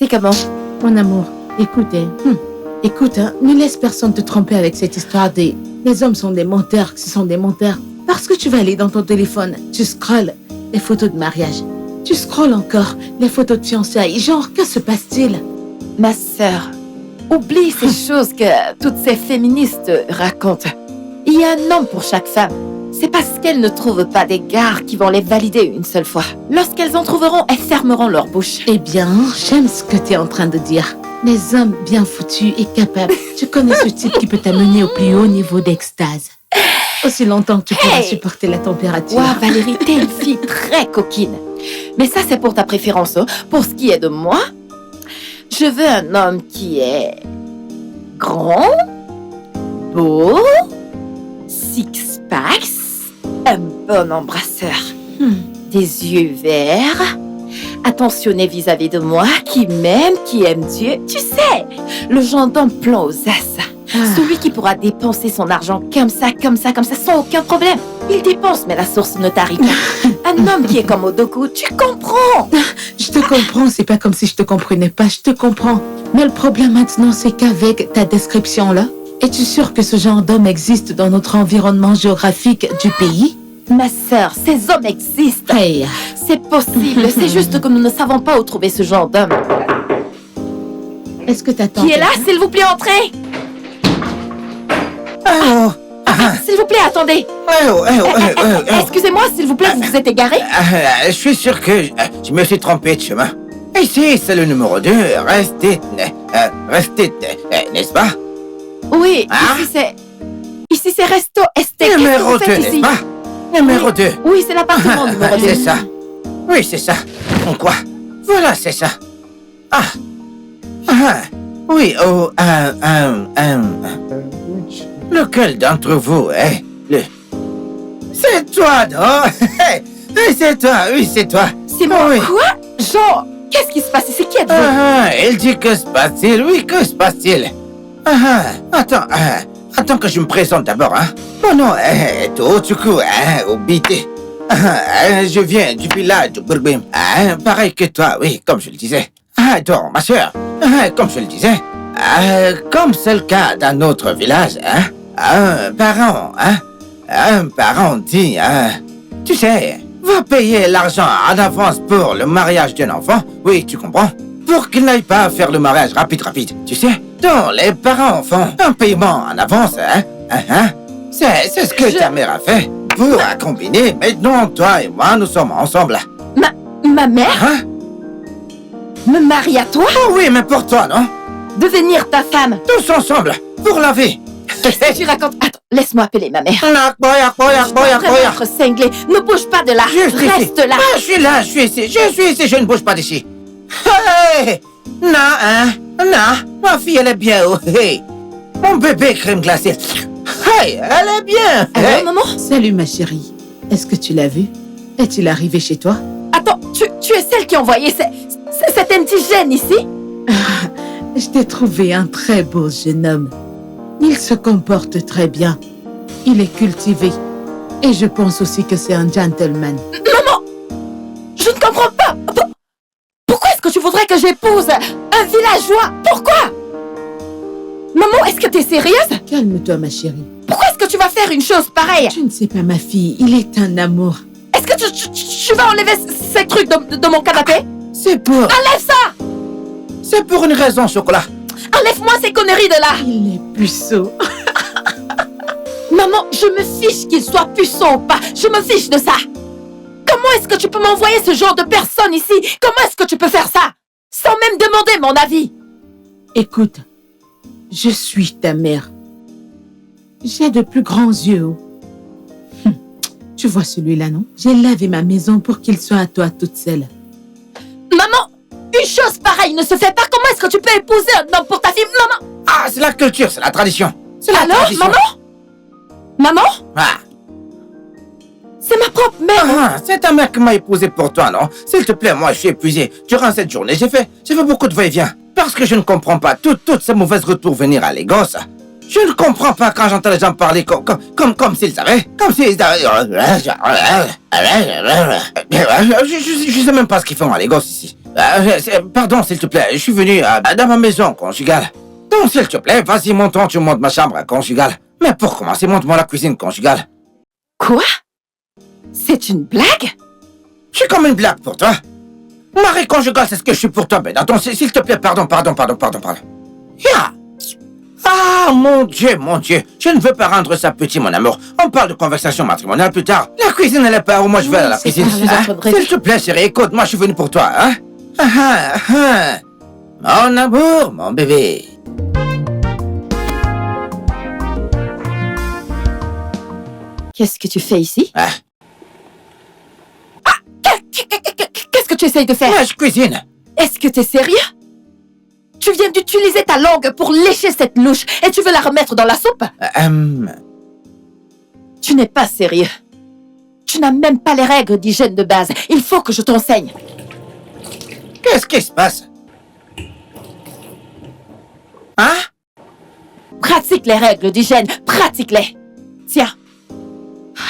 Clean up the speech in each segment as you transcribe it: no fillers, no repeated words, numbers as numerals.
C'est comment? Mon amour, écoute, ne laisse personne te tromper avec cette histoire des... Les hommes sont des menteurs, ce sont des menteurs. Parce que tu vas aller dans ton téléphone, tu scrolles les photos de mariage. Tu scrolles encore les photos de fiançailles. Genre, que se passe-t-il? Ma sœur, oublie ces choses que toutes ces féministes racontent. Il y a un homme pour chaque femme. C'est parce qu'elles ne trouvent pas des gars qui vont les valider une seule fois. Lorsqu'elles en trouveront, elles fermeront leur bouche. Eh bien, j'aime ce que tu es en train de dire. Les hommes bien foutus et capables. Tu connais ce type qui peut t'amener au plus haut niveau d'extase. Aussi longtemps que tu pourras supporter la température. Wow, Valérie, t'es une fille très coquine. Mais ça, c'est pour ta préférence. Hein. Pour ce qui est de moi, je veux un homme qui est grand, beau, six-packs, un bon embrasseur, des yeux verts, attentionné vis-à-vis de moi, qui m'aime, qui aime Dieu. Tu sais, le genre d'homme plein aux as. Celui qui pourra dépenser son argent comme ça, sans aucun problème. Il dépense, mais la source ne tarit pas. Un homme qui est comme Odoku, tu comprends? Je te comprends, c'est pas comme si je te comprenais pas, je te comprends. Mais le problème maintenant, c'est qu'avec ta description-là, es-tu sûre que ce genre d'homme existe dans notre environnement géographique du pays? Ma sœur, ces hommes existent. Hey. C'est possible, c'est juste que nous ne savons pas où trouver ce genre d'homme. Est-ce que t'attends? Qui est là, s'il vous plaît, entrez. S'il vous plaît, attendez. Excusez-moi, s'il vous plaît, vous vous êtes égaré? Je suis sûr que je me suis trompé de chemin. Ici, c'est le numéro 2. Restez, n'est-ce pas? Oui, ici c'est Resto Esté. Numéro 2, n'est-ce pas? Numéro 2. Oui, c'est l'appartement numéro 2. C'est ça. Oui, c'est ça. En quoi? Voilà, c'est ça. Oui, lequel d'entre vous est le... C'est toi, non? Oui, c'est toi, c'est toi. C'est moi, oui. Quoi? Genre, qu'est-ce qui se passe? C'est qui êtes-vous? Il dit que se passe-t-il? Oui, que se passe-t-il? Attends que je me présente d'abord, hein. Mon nom est Tochuku, Obité. Je viens du village de Burbim. Pareil que toi, oui, comme je le disais. Donc, ma soeur, comme je le disais, comme c'est le cas dans notre village, un parent dit, tu sais, va payer l'argent en avance pour le mariage d'un enfant, oui, tu comprends, pour qu'il n'aille pas faire le mariage rapide, tu sais. Donc, les parents font un paiement en avance, C'est ce que ta mère a fait pour combiner. Maintenant, toi et moi, nous sommes ensemble. Ma mère? Me marier à toi? Oh oui, mais pour toi, non? Devenir ta femme? Tous ensemble, pour la vie. Qu'est-ce que tu racontes? Attends, laisse-moi appeler ma mère. Être cinglé. Ne bouge pas de là. Reste là. Je suis là, je suis ici, je ne bouge pas d'ici. Hey! Non, ma fille, elle est bien. Hey! Mon bébé crème glacée. Hey, elle est bien. Allô, maman? Salut, ma chérie. Est-ce que tu l'as vu? Est-il arrivé chez toi? Attends, tu es celle qui a envoyé cet indigène ici? Je t'ai trouvé un très beau jeune homme. Il se comporte très bien. Il est cultivé. Et je pense aussi que c'est un gentleman. Maman! Je ne comprends pas! Pourquoi est-ce que tu voudrais que j'épouse un villageois? Pourquoi? Maman, est-ce que t'es sérieuse? Calme-toi, ma chérie. Pourquoi est-ce que tu vas faire une chose pareille? Tu ne sais pas, ma fille. Il est un amour. Est-ce que tu vas enlever ces trucs de mon canapé? C'est pour... Enlève ça! C'est pour une raison, chocolat. Enlève-moi ces conneries de là! Il est puceau. Maman, je me fiche qu'il soit puceau ou pas. Je me fiche de ça. Comment est-ce que tu peux m'envoyer ce genre de personne ici? Comment est-ce que tu peux faire ça? Sans même demander mon avis. Écoute, je suis ta mère. J'ai de plus grands yeux. Tu vois celui-là, non? J'ai lavé ma maison pour qu'il soit à toi toute seule. Maman, une chose pareille ne se fait pas. Comment est-ce que tu peux épouser un homme pour ta fille? Maman! C'est la culture, c'est la tradition. C'est la Alors, tradition. Maman? C'est ma propre mère. C'est ta mère qui m'a épousé pour toi, non? S'il te plaît, moi, je suis épuisé. Durant cette journée, j'ai fait beaucoup de va-et-vient. Parce que je ne comprends pas toutes ces mauvaises retours venir à Lagos. Je ne comprends pas quand j'entends les gens parler comme s'ils savaient. Comme s'ils... Je sais même pas ce qu'ils font à Lagos ici. Pardon, s'il te plaît, je suis venu dans ma maison conjugale. Donc, s'il te plaît, vas-y, monte, tu montes ma chambre conjugale. Mais pour commencer, monte-moi la cuisine conjugale. Quoi? C'est une blague? Je suis comme une blague pour toi. Mari conjugal, c'est ce que je suis pour toi, Ben. Attends, s'il te plaît, pardon. Yeah. Ah, mon Dieu. Je ne veux pas rendre ça petit, mon amour. On parle de conversation matrimoniale plus tard. La cuisine, elle est pas où moi je vais à la cuisine. S'il te plaît, chérie, écoute, moi je suis venu pour toi, hein. Mon amour, mon bébé. Qu'est-ce que tu fais ici? Ah, Qu'est-ce que tu essayes de faire? moi je cuisine. Est-ce que t'es sérieux? Tu viens d'utiliser ta langue pour lécher cette louche et tu veux la remettre dans la soupe? Tu n'es pas sérieux. Tu n'as même pas les règles d'hygiène de base. Il faut que je t'enseigne. Qu'est-ce qui se passe? Hein? Pratique les règles d'hygiène. Pratique-les. Tiens.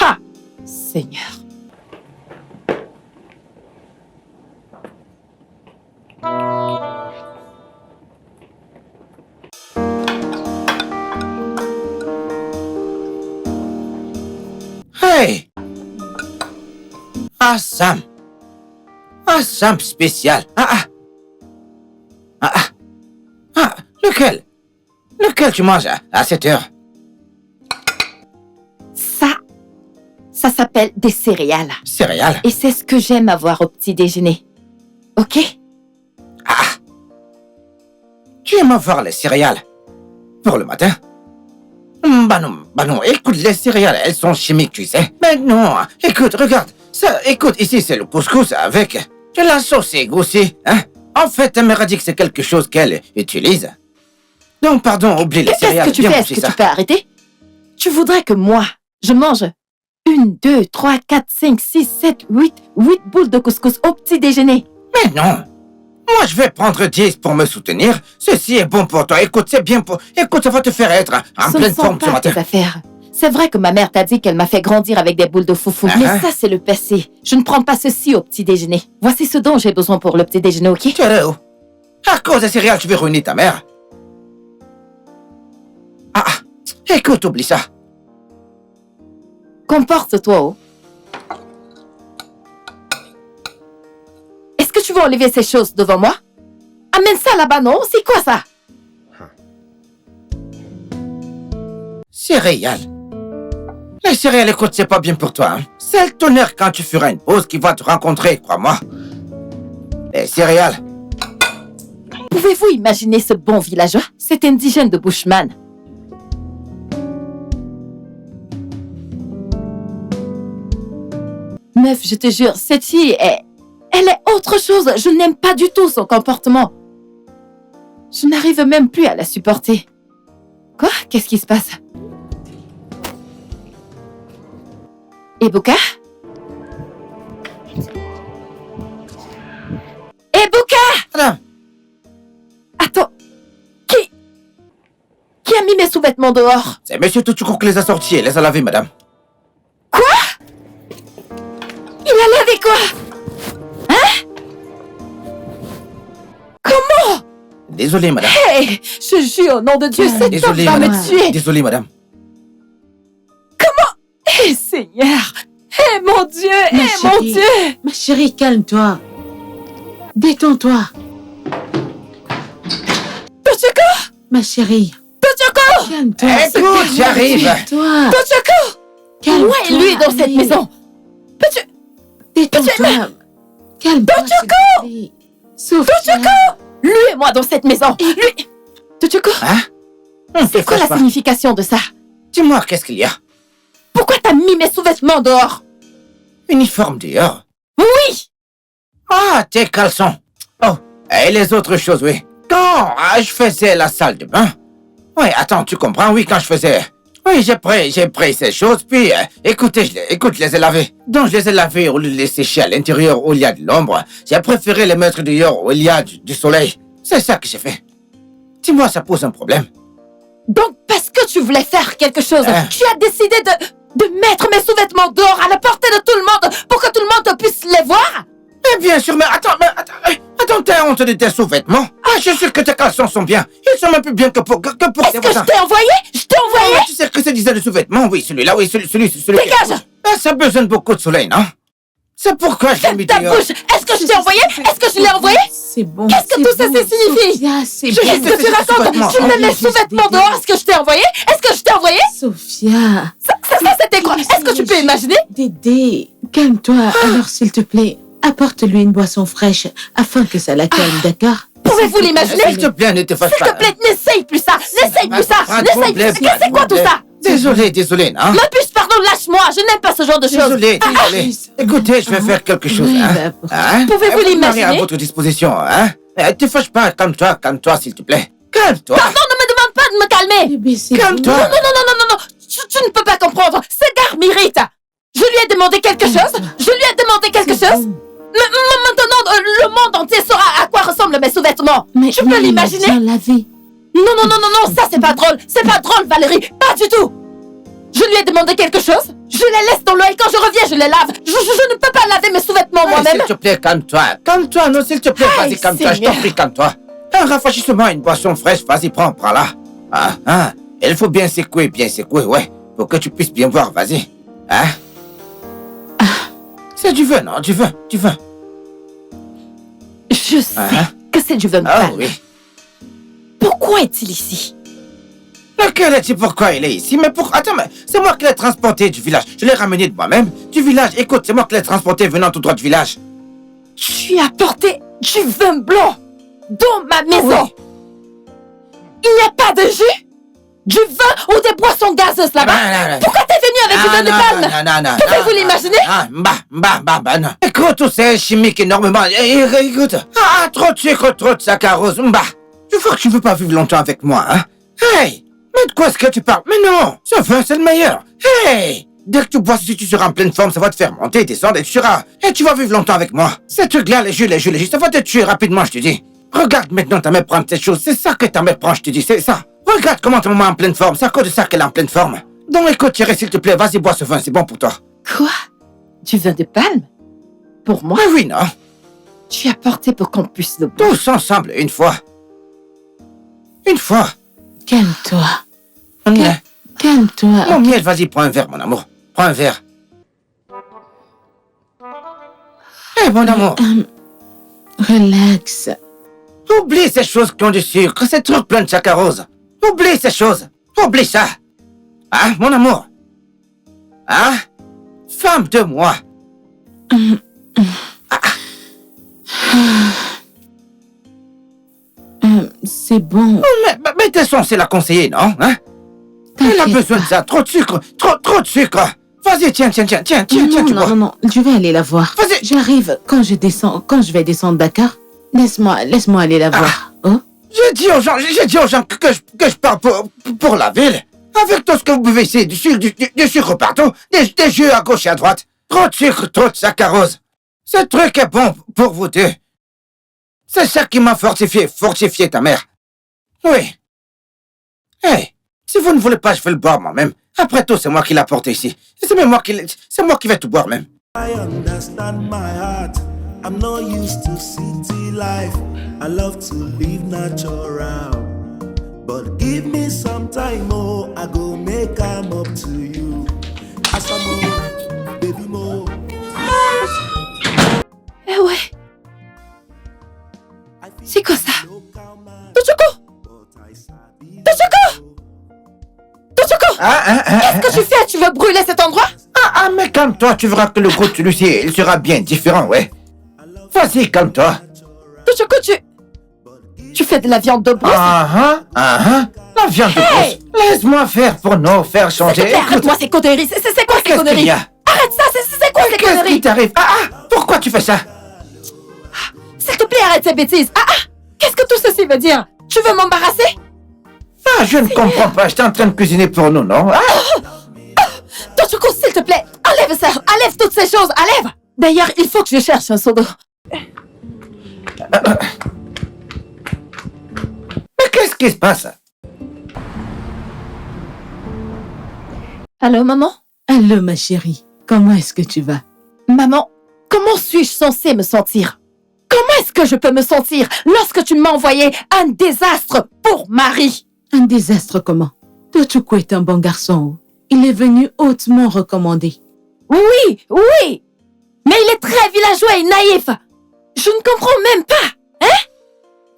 Ha! Seigneur. Hey! Ah, Sam. Ah, Sam spécial. Lequel? Lequel tu manges à cette heure? Ça s'appelle des céréales. Céréales? Et c'est ce que j'aime avoir au petit déjeuner. Ok? Tu aimes avoir les céréales? Pour le matin? Bah non, écoute, les céréales, elles sont chimiques, tu sais. Mais non, écoute, regarde. Ça, écoute, ici, c'est le couscous avec de la sauce égoussie, hein. En fait, elle m'a dit que c'est quelque chose qu'elle utilise. Donc, pardon, oublie les céréales. Qu'est-ce que tu fais? Est-ce que tu peux arrêter? Tu voudrais que moi, je mange 1, 2, 3, 4, 5, 6, 7, 8 boules de couscous au petit déjeuner? Mais non. Moi, je vais prendre 10 pour me soutenir. Ceci est bon pour toi. Écoute, c'est bien pour... Écoute, ça va te faire être en pleine forme ce matin. Ce ne sont pas tes affaires. C'est vrai que ma mère t'a dit qu'elle m'a fait grandir avec des boules de foufou. Mais ça, c'est le passé. Je ne prends pas ceci au petit déjeuner. Voici ce dont j'ai besoin pour le petit déjeuner, ok? Tu es où? À cause des céréales, tu veux ruiner ta mère? Écoute, oublie ça. Comporte-toi, oh. Est-ce que tu veux enlever ces choses devant moi? Amène ça là-bas, non? C'est quoi ça? Céréales. Les céréales, écoute, c'est pas bien pour toi, hein. C'est le tonnerre quand tu feras une pause qui va te rencontrer, crois-moi. Les céréales. Pouvez-vous imaginer ce bon villageois? C'est indigène de Bushman. Meuf, je te jure, cette fille elle est autre chose. Je n'aime pas du tout son comportement. Je n'arrive même plus à la supporter. Quoi? Qu'est-ce qui se passe? Ebuka? Ebuka! Madame. Attends. Qui a mis mes sous-vêtements dehors? C'est Monsieur Tuchuko qui les a sortis et les a lavés, madame. Quoi? Il a lavé quoi? Hein? Comment? Désolé, madame. Hey! Je jure au nom de Dieu, cet homme Désolé, va madame. me tuer! Désolé, madame. Hé, Seigneur! Hé, mon Dieu! Ma Hé, mon chérie. Dieu! Ma chérie, calme-toi. Détends-toi. Tochoko! Ma chérie, Tochoko! calme-toi. Écoute, j'arrive. Toi. Tochoko! Calme-toi. Où est lui dans cette allez. maison? Peux-tu... Détends-toi. Calme-toi. Tochoko! s'il te plaît. Sophia. Tochoko! Lui et moi dans cette maison! Lui... Tochoko! Hein? C'est quoi la signification de ça? Dis-moi, qu'est-ce qu'il y a? Pourquoi t'as mis mes sous-vêtements dehors? Uniforme dehors. Oui! Ah, tes caleçons. Oh, et les autres choses, oui. Quand je faisais la salle de bain. Oui, attends, tu comprends? Oui, quand je faisais... Oui, j'ai pris ces choses, puis... écoutez, je les ai lavées. Donc, je les ai lavées au lieu de les sécher à l'intérieur où il y a de l'ombre. J'ai préféré les mettre dehors où il y a du soleil. C'est ça que j'ai fait. Dis-moi, ça pose un problème. Donc, parce que tu voulais faire quelque chose, tu as décidé de mettre mes sous-vêtements dehors à la portée de tout le monde pour que tout le monde puisse les voir? Mais bien sûr, mais attends, t'as honte de tes sous-vêtements? Ah, je suis sûr que tes caleçons sont bien. Ils sont même plus bien que pour Est-ce tes que je voisins. t'ai envoyé? Je t'ai Non, envoyé? mais tu sais que c'est disait de sous-vêtements? Oui, celui-là, oui, celui. Dégage! Ah, ça a besoin de beaucoup de soleil, non? C'est pourquoi je l'ai mis Ferme ta dehors. bouche! Est-ce que je t'ai envoyé? Est-ce que je l'ai envoyé? C'est bon. Qu'est-ce que c'est tout ça, bon, ça signifie? Sophia, c'est Je- bon. Qu'est-ce que tu c'est racontes? sous-vêtements. Tu mets mes sous-vêtements dehors? Est-ce que je t'ai envoyé? Est-ce que je t'ai envoyé? Sophia. Ça, c'était quoi? Est-ce que tu peux imaginer? Dédé, calme-toi. Alors, s'il te plaît, apporte-lui une boisson fraîche afin que ça la calme, d'accord? Pouvez-vous l'imaginer? S'il te plaît, ne te fâche S'il pas. te plaît, n'essaye plus ça! N'essaye plus ça! Pas de N'essaye plus problème, ça! C'est quoi tout ça? Désolé, non? Ma puce, pardon, lâche-moi! Je n'aime pas ce genre de choses! Désolé. Écoutez, je vais faire quelque chose, Oui, hein? bah, pour- Hein? Pouvez-vous Vous l'imaginer? m'aurez à votre disposition, hein? Te fâche pas, calme-toi, s'il te plaît. Calme-toi. Pardon, ne me demande pas de me calmer! Bébé, c'est Calme-toi. bon. Non! Tu ne peux pas comprendre! Ce gars m'irrite! Je lui ai demandé quelque chose! Je lui ai demandé quelque C'est chose! bon. Maintenant, le monde entier saura à quoi ressemblent mes sous-vêtements! Mais Tu peux il a l'imaginer? bien lavé. Non, ça c'est pas drôle! C'est pas drôle, Valérie! Pas du tout! Je lui ai demandé quelque chose, je les laisse dans l'eau et quand je reviens, je les lave! Je ne peux pas laver mes sous-vêtements moi-même! S'il te plaît, calme-toi. Calme-toi, non, s'il te plaît, Aïe, vas-y, calme-toi, je t'en Seigneur. prie, calme-toi. Un rafraîchissement, une boisson fraîche, vas-y, prends-la. Hein? Il faut bien secouer, ouais, pour que tu puisses bien voir, vas-y. Hein? C'est du vin, non, du vin. Je sais Hein? que c'est du vin Ah pâle. oui. Pourquoi est-il ici? Lequel est-il pourquoi il est ici? Mais attends, mais c'est moi qui l'ai transporté du village. Je l'ai ramené de moi-même. Du village, écoute, c'est moi qui l'ai transporté venant tout droit du village. Tu as apporté du vin blanc dans ma maison! Oui. Il n'y a pas de jus? Du vin ou des boissons gazeuses là-bas? Non. Pourquoi t'es venu avec du vin de palme? Non. Pouvez-vous l'imaginer? Non. Écoute, tout c'est chimique énormément. Écoute. Trop de sucre, trop de saccharose. Tu vois que tu veux pas vivre longtemps avec moi, hein? Hey! Mais de quoi est-ce que tu parles? Mais non! Ce vin, c'est le meilleur. Hey! Dès que tu bois, si tu seras en pleine forme, ça va te faire monter, descendre et tu seras... Et tu vas vivre longtemps avec moi. Ces trucs-là, les jus, ça va te tuer rapidement, je te dis. Regarde maintenant ta mère prendre cette chose. C'est ça que ta mère prend, je te dis, c'est ça. Regarde comment ta maman est en pleine forme. C'est à cause de ça qu'elle est en pleine forme. Donc écoute, Thierry, s'il te plaît, vas-y, bois ce vin, c'est bon pour toi. Quoi? Du vin de palme? Pour moi? Mais oui, non? Tu as apporté pour qu'on puisse le boire. Tous ensemble, une fois. Une fois. Calme-toi. Hein? Calme-toi. Mon miel, vas-y, prends un verre, mon amour. Prends un verre. Eh, mon amour, Relax. oublie ces choses qui ont du sucre, ces trucs pleins de saccharose. Oublie ces choses. Oublie ça. Hein, mon amour? Hein? Femme de moi. C'est bon. Mais t'es censé la conseiller, non? Hein? Elle a T'inquiète besoin de pas. ça. Trop de sucre. Trop de sucre. Vas-y, tiens, tu bois. Non, je vais aller la voir. Vas-y. J'arrive quand je vais descendre, d'accord? Laisse-moi aller la voir. Oh? J'ai dit aux gens que je pars pour la ville. Avec tout ce que vous buvez ici, du sucre partout, des jus à gauche et à droite. Trop de sucre, trop de saccharose. Ce truc est bon pour vous deux. C'est ça qui m'a fortifié ta mère. Oui. Hey, si vous ne voulez pas, je vais le boire moi-même. Après tout, c'est moi qui l'ai apporté ici. C'est moi qui vais tout boire même. I understand my heart. I'm not used to city life. I love to live natural. But give me some time, oh, I go make I'm up to you. Asamo, baby mo. Eh ouais, c'est quoi ça? Tochoko! Qu'est-ce que tu fais? Tu veux brûler cet endroit? Mais calme-toi, tu verras que le goût de celui-ci, il sera bien différent, ouais. Vas-y, calme-toi. Tochoko, tu fais de la viande de brousse? La viande de Hey! brousse. Laisse-moi faire pour nous faire S'il te changer. plaît, arrête-moi ces conneries! C'est quoi ces Qu'est-ce qu'il conneries? y a? Arrête ça! C'est quoi ces Qu'est-ce qui conneries? t'arrive? Pourquoi tu fais ça? S'il te plaît, arrête ces bêtises! Qu'est-ce que tout ceci veut dire? Tu veux m'embarrasser? Je ne comprends pas, j'étais en train de cuisiner pour nous, non? Tochoko, s'il te plaît, enlève ça! Enlève toutes ces choses! Enlève! D'ailleurs, il faut que je cherche un seau d'eau. Mais qu'est-ce qui se passe? Allô, maman? Allô, ma chérie. Comment est-ce que tu vas? Maman, Comment suis-je censée me sentir? Comment est-ce que je peux me sentir lorsque tu m'as envoyé un désastre pour Marie? Un désastre comment? Tochukwu est un bon garçon. Il est venu hautement recommandé. Oui, oui, mais il est très villageois et naïf. Je ne comprends même pas, hein?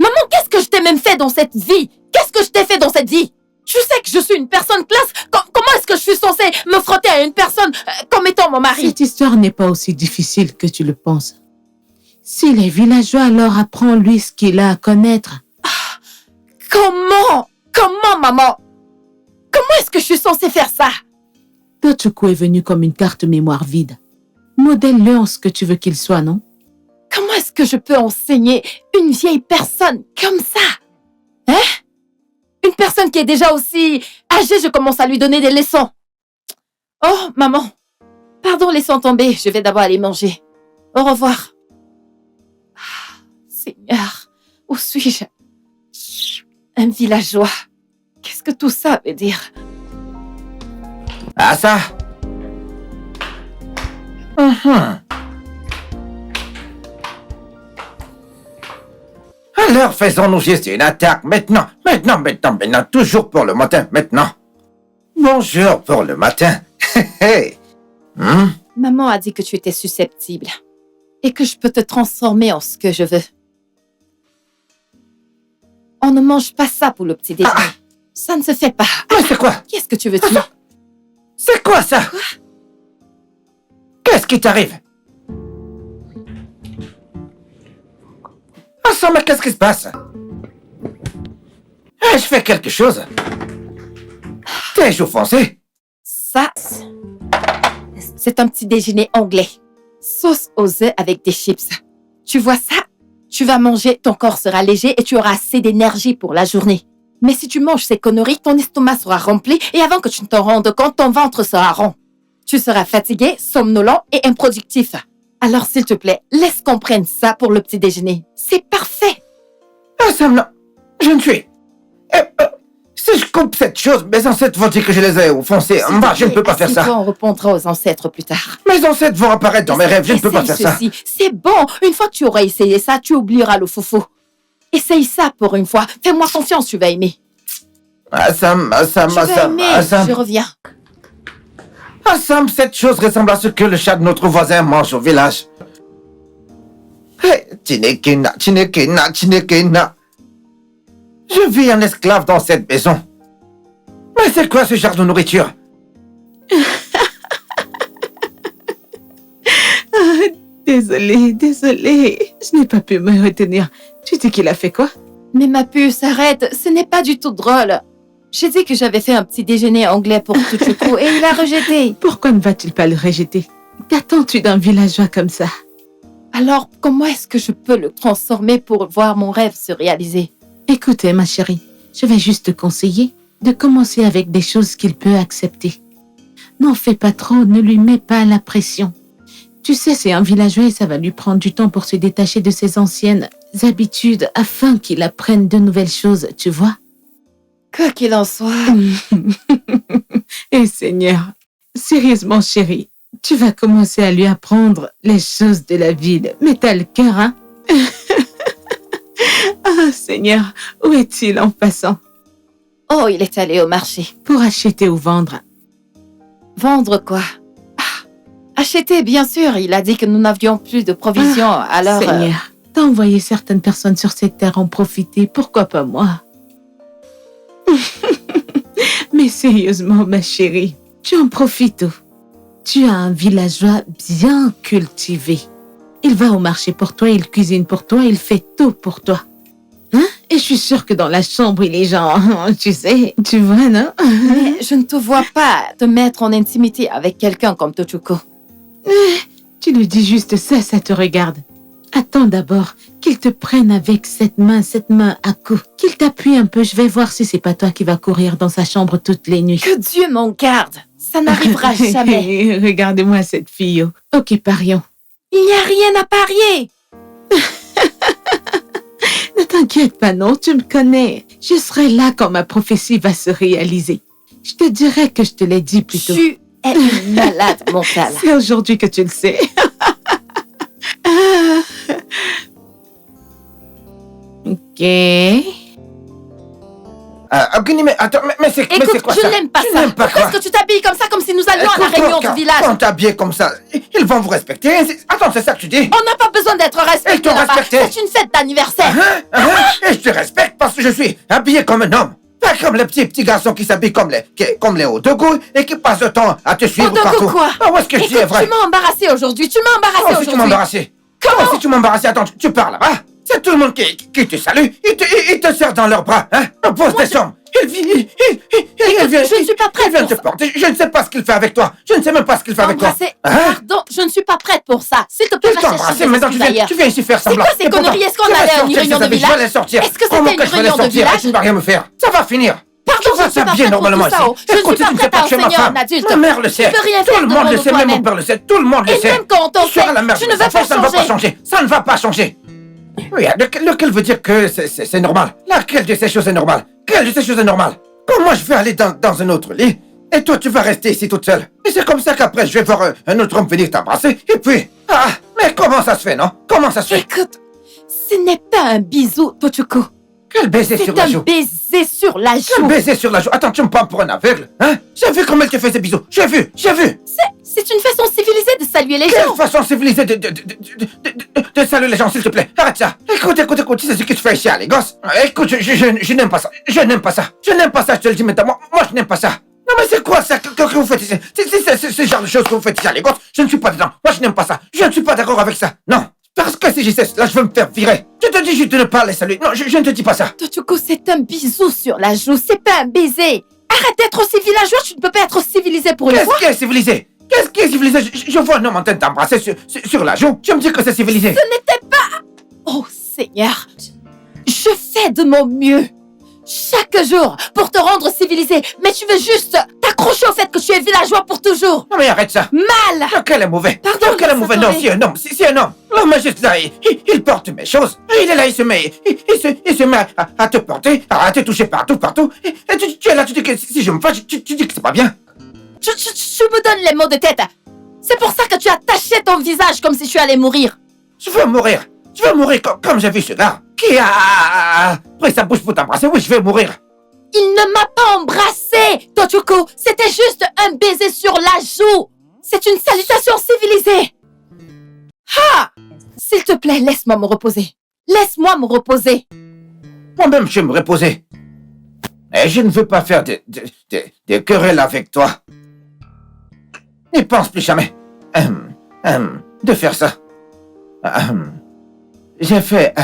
Maman, qu'est-ce que je t'ai même fait dans cette vie? Qu'est-ce que je t'ai fait dans cette vie? Tu sais que je suis une personne classe. Comment est-ce que je suis censée me frotter à une personne comme étant mon mari? Cette histoire n'est pas aussi difficile que tu le penses. S'il est villageois, alors apprends-lui ce qu'il a à connaître. Comment? Comment, maman? Comment est-ce que je suis censée faire ça? Tochukwu est venu comme une carte mémoire vide. Modèle-le en ce que tu veux qu'il soit, non? Comment est-ce que je peux enseigner une vieille personne comme ça? Hein? Une personne qui est déjà aussi âgée, je commence à lui donner des leçons. Oh, maman. Pardon, laissons tomber. Je vais d'abord aller manger. Au revoir. Ah, Seigneur, où suis-je? Un villageois. Qu'est-ce que tout ça veut dire? Ah ça? Alors faisons-nous juste une attaque maintenant, toujours pour le matin, maintenant. Bonjour pour le matin. Maman a dit que tu étais susceptible et que je peux te transformer en ce que je veux. On ne mange pas ça pour le petit déjeuner. Ça ne se fait pas. Mais c'est quoi? Qu'est-ce que tu veux dire? C'est quoi ça? Qu'est-ce qui t'arrive? Ah ça, mais qu'est-ce qui se passe? Je fais quelque chose. Tes joues foncées? Ça, c'est un petit déjeuner anglais. Sauce aux œufs avec des chips. Tu vois ça? Tu vas manger, ton corps sera léger et tu auras assez d'énergie pour la journée. Mais si tu manges ces conneries, ton estomac sera rempli et avant que tu ne t'en rendes compte, ton ventre sera rond. Tu seras fatigué, somnolent et improductif. Alors s'il te plaît, laisse qu'on prenne ça pour le petit déjeuner. C'est parfait. Ah Sam, non. Je ne suis... si je coupe cette chose, mes ancêtres vont dire que je les ai offensés. Bah, je ne peux pas faire ça. On répondra aux ancêtres plus tard. Mes ancêtres vont apparaître dans mes rêves, je ne peux pas faire ça. C'est bon. Une fois que tu auras essayé ça, tu oublieras le foufou. Essaye ça pour une fois. Fais-moi confiance, tu vas aimer. Assam, Je reviens. Assam, cette chose ressemble à ce que le chat de notre voisin mange au village. Hey, Tinekina. Je vis en esclave dans cette maison. Mais c'est quoi ce genre de nourriture? Désolée. Je n'ai pas pu me retenir. Tu dis qu'il a fait quoi? Mais ma puce, arrête. Ce n'est pas du tout drôle. J'ai dit que j'avais fait un petit déjeuner anglais pour Tochukwu et il a rejeté. Pourquoi ne va-t-il pas le rejeter? Qu'attends-tu d'un villageois comme ça? Alors, comment est-ce que je peux le transformer pour voir mon rêve se réaliser? Écoutez, ma chérie, je vais juste te conseiller de commencer avec des choses qu'il peut accepter. N'en fais pas trop, ne lui mets pas la pression. Tu sais, c'est un villageois et ça va lui prendre du temps pour se détacher de ses anciennes habitudes afin qu'il apprenne de nouvelles choses, tu vois? Quoi qu'il en soit. Eh Seigneur, sérieusement chérie, tu vas commencer à lui apprendre les choses de la ville. Mais t'as le cœur, hein? Ah Seigneur, où est-il en passant? Oh, il est allé au marché. Pour acheter ou vendre? Vendre quoi? Acheter, bien sûr. Il a dit que nous n'avions plus de provisions, alors... Seigneur, t'as envoyé certaines personnes sur cette terre en profiter. Pourquoi pas moi? Mais sérieusement, ma chérie, tu en profites où? Tu as un villageois bien cultivé. Il va au marché pour toi, il cuisine pour toi, il fait tout pour toi. Hein? Et je suis sûre que dans la chambre, il est genre, tu sais, tu vois, non? Mais je ne te vois pas te mettre en intimité avec quelqu'un comme Tochukwu. Tu lui dis juste ça, ça te regarde. Attends d'abord qu'il te prenne avec cette main à coup. Qu'il t'appuie un peu, je vais voir si c'est pas toi qui vas courir dans sa chambre toutes les nuits. Que Dieu m'en garde, ça n'arrivera jamais. Regardez-moi cette fille. Ok, parions. Il n'y a rien à parier. Ne t'inquiète pas, non, tu me connais. Je serai là quand ma prophétie va se réaliser. Je te dirai que je te l'ai dit plus tôt. Tu es une malade mentale. C'est aujourd'hui que tu le sais. Ogni, mais attends, mais c'est Écoute, quoi je ça? n'aime pas Tu ça. n'aimes pas Pourquoi quoi? est-ce que tu t'habilles comme ça, comme si nous allions à la Écoute-moi, réunion du quand- village? Quand t'habilles comme ça, ils vont vous respecter. Attends, c'est ça que tu dis? On n'a pas besoin d'être respecté Ils t'ont là-bas. respecté. C'est une fête d'anniversaire. Et je te respecte parce que je suis habillé comme un homme. Pas comme les petits garçons qui s'habillent comme les Odogu et qui passent le temps à te suivre Odogu partout. quoi? Ah, où est-ce que je dis est Écoute, vrai? tu m'as embarrassé aujourd'hui. Tu m'as embarrassé Comment si tu m'as aujourd'hui. embarrassé? Comment si tu m'as embarrassé? Attends, tu parles là-bas? C'est tout le monde qui te salue. Ils te serrent dans leurs bras, hein? Pose tes jambes. Il vient, je ne suis pas prête il vient pour te ça. porter. Je ne sais pas ce qu'il fait avec toi. Je ne sais même pas ce qu'il fait avec toi. Embrasser. Hein? Pardon, je ne suis pas prête pour ça. S'il te plaît, Il va t'a chercher embrassé, des maintenant excuses ailleurs. tu viens ici faire C'est semblant. quoi ces Et pourtant, conneries? Est-ce qu'on je vais allait à une sortir réunion ces de habits, village? Je vais les sortir. Est-ce que c'était Comment une que je vais les réunion de sortir? village? Tu ne vas rien me faire. Ça va finir. Pardon, Tu je vas ne suis pas t'habiller prête pour normalement tout ça, ici. oh. Je ne Écoute, suis pas tu ne sais prête pas à que je suis ma enseigner femme. en adulte. Ma mère le sait. peux rien Tout faire le de monde mon le nom sait, même mon toi-même. père le sait. Tout le monde le Et sait. même quand on Tu seras t'enseigne, la mère tu de ne mes veux pas enfants, ça ne va pas changer. changer. Ça ne va pas changer. Oui, lequel veut dire que c'est normal? Laquelle de ces choses est normale? Quelle de ces choses est normale? Comment je vais aller dans un autre lit? Et toi, tu vas rester ici toute seule. Et c'est comme ça qu'après, je vais voir un autre homme venir t'embrasser. Et puis... Ah, mais comment ça se fait, non? Comment ça se fait? Écoute, ce n'est pas un bisou, Tochuko. Quel baiser sur C'est la un joue? baiser sur la Quel joue. baiser sur la joue? Attends, tu me prends pour un aveugle, hein? J'ai vu comment elle te faisait bisous. J'ai vu. C'est une façon civilisée de saluer les Quelle gens. façon civilisée de saluer les gens, s'il te plaît. Arrête ça. Écoute, tu sais ce que tu fais ici à Lagos? Écoute, je n'aime pas ça. Je n'aime pas ça. Je n'aime pas ça, je te le dis maintenant. Moi, je n'aime pas ça. Non, mais c'est quoi ça que vous faites ici? C'est ce genre de choses que vous faites ici à Lagos. Je ne suis pas dedans. Moi, je n'aime pas ça. Je ne suis pas d'accord avec ça. Non. Parce que si j'y sais, là, je veux me faire virer. Je te dis juste de ne pas les saluer. Non, je ne te dis pas ça. Tochuko, c'est un bisou sur la joue, c'est pas un baiser. Arrête d'être aussi villageois, tu ne peux pas être civilisé pour une fois. Qu'est-ce qui est civilisé? Qu'est-ce qui est civilisé? Je vois un homme en train de t'embrasser sur la joue. Tu me dis que c'est civilisé. Oh Seigneur, je fais de mon mieux chaque jour pour te rendre civilisé, mais tu veux juste t'accrocher au fait que tu es villageois pour toujours. Non, mais arrête ça. Mal. Lequel est mauvais? Pardon, Lequel est laisse mauvais? tomber. Non, c'est un homme. C'est un homme. L'homme est juste là. Il porte mes choses. Il est là, il se met à te porter, à te toucher partout. Et tu es là, tu dis que si je me fâche, tu dis que c'est pas bien. Tu me donnes les mots de tête. C'est pour ça que tu as taché ton visage comme si tu allais mourir. Je veux mourir. Je veux mourir comme j'ai vu ce gars qui a pris sa bouche pour t'embrasser. Oui, je vais mourir. Il ne m'a pas embrassé, Tochuko. C'était juste un baiser sur la joue. C'est une salutation civilisée. Ah! S'il te plaît, laisse-moi me reposer. Laisse-moi me reposer. Moi-même, je vais me reposer. Et je ne veux pas faire de querelles avec toi. N'y pense plus jamais. De faire ça. J'ai fait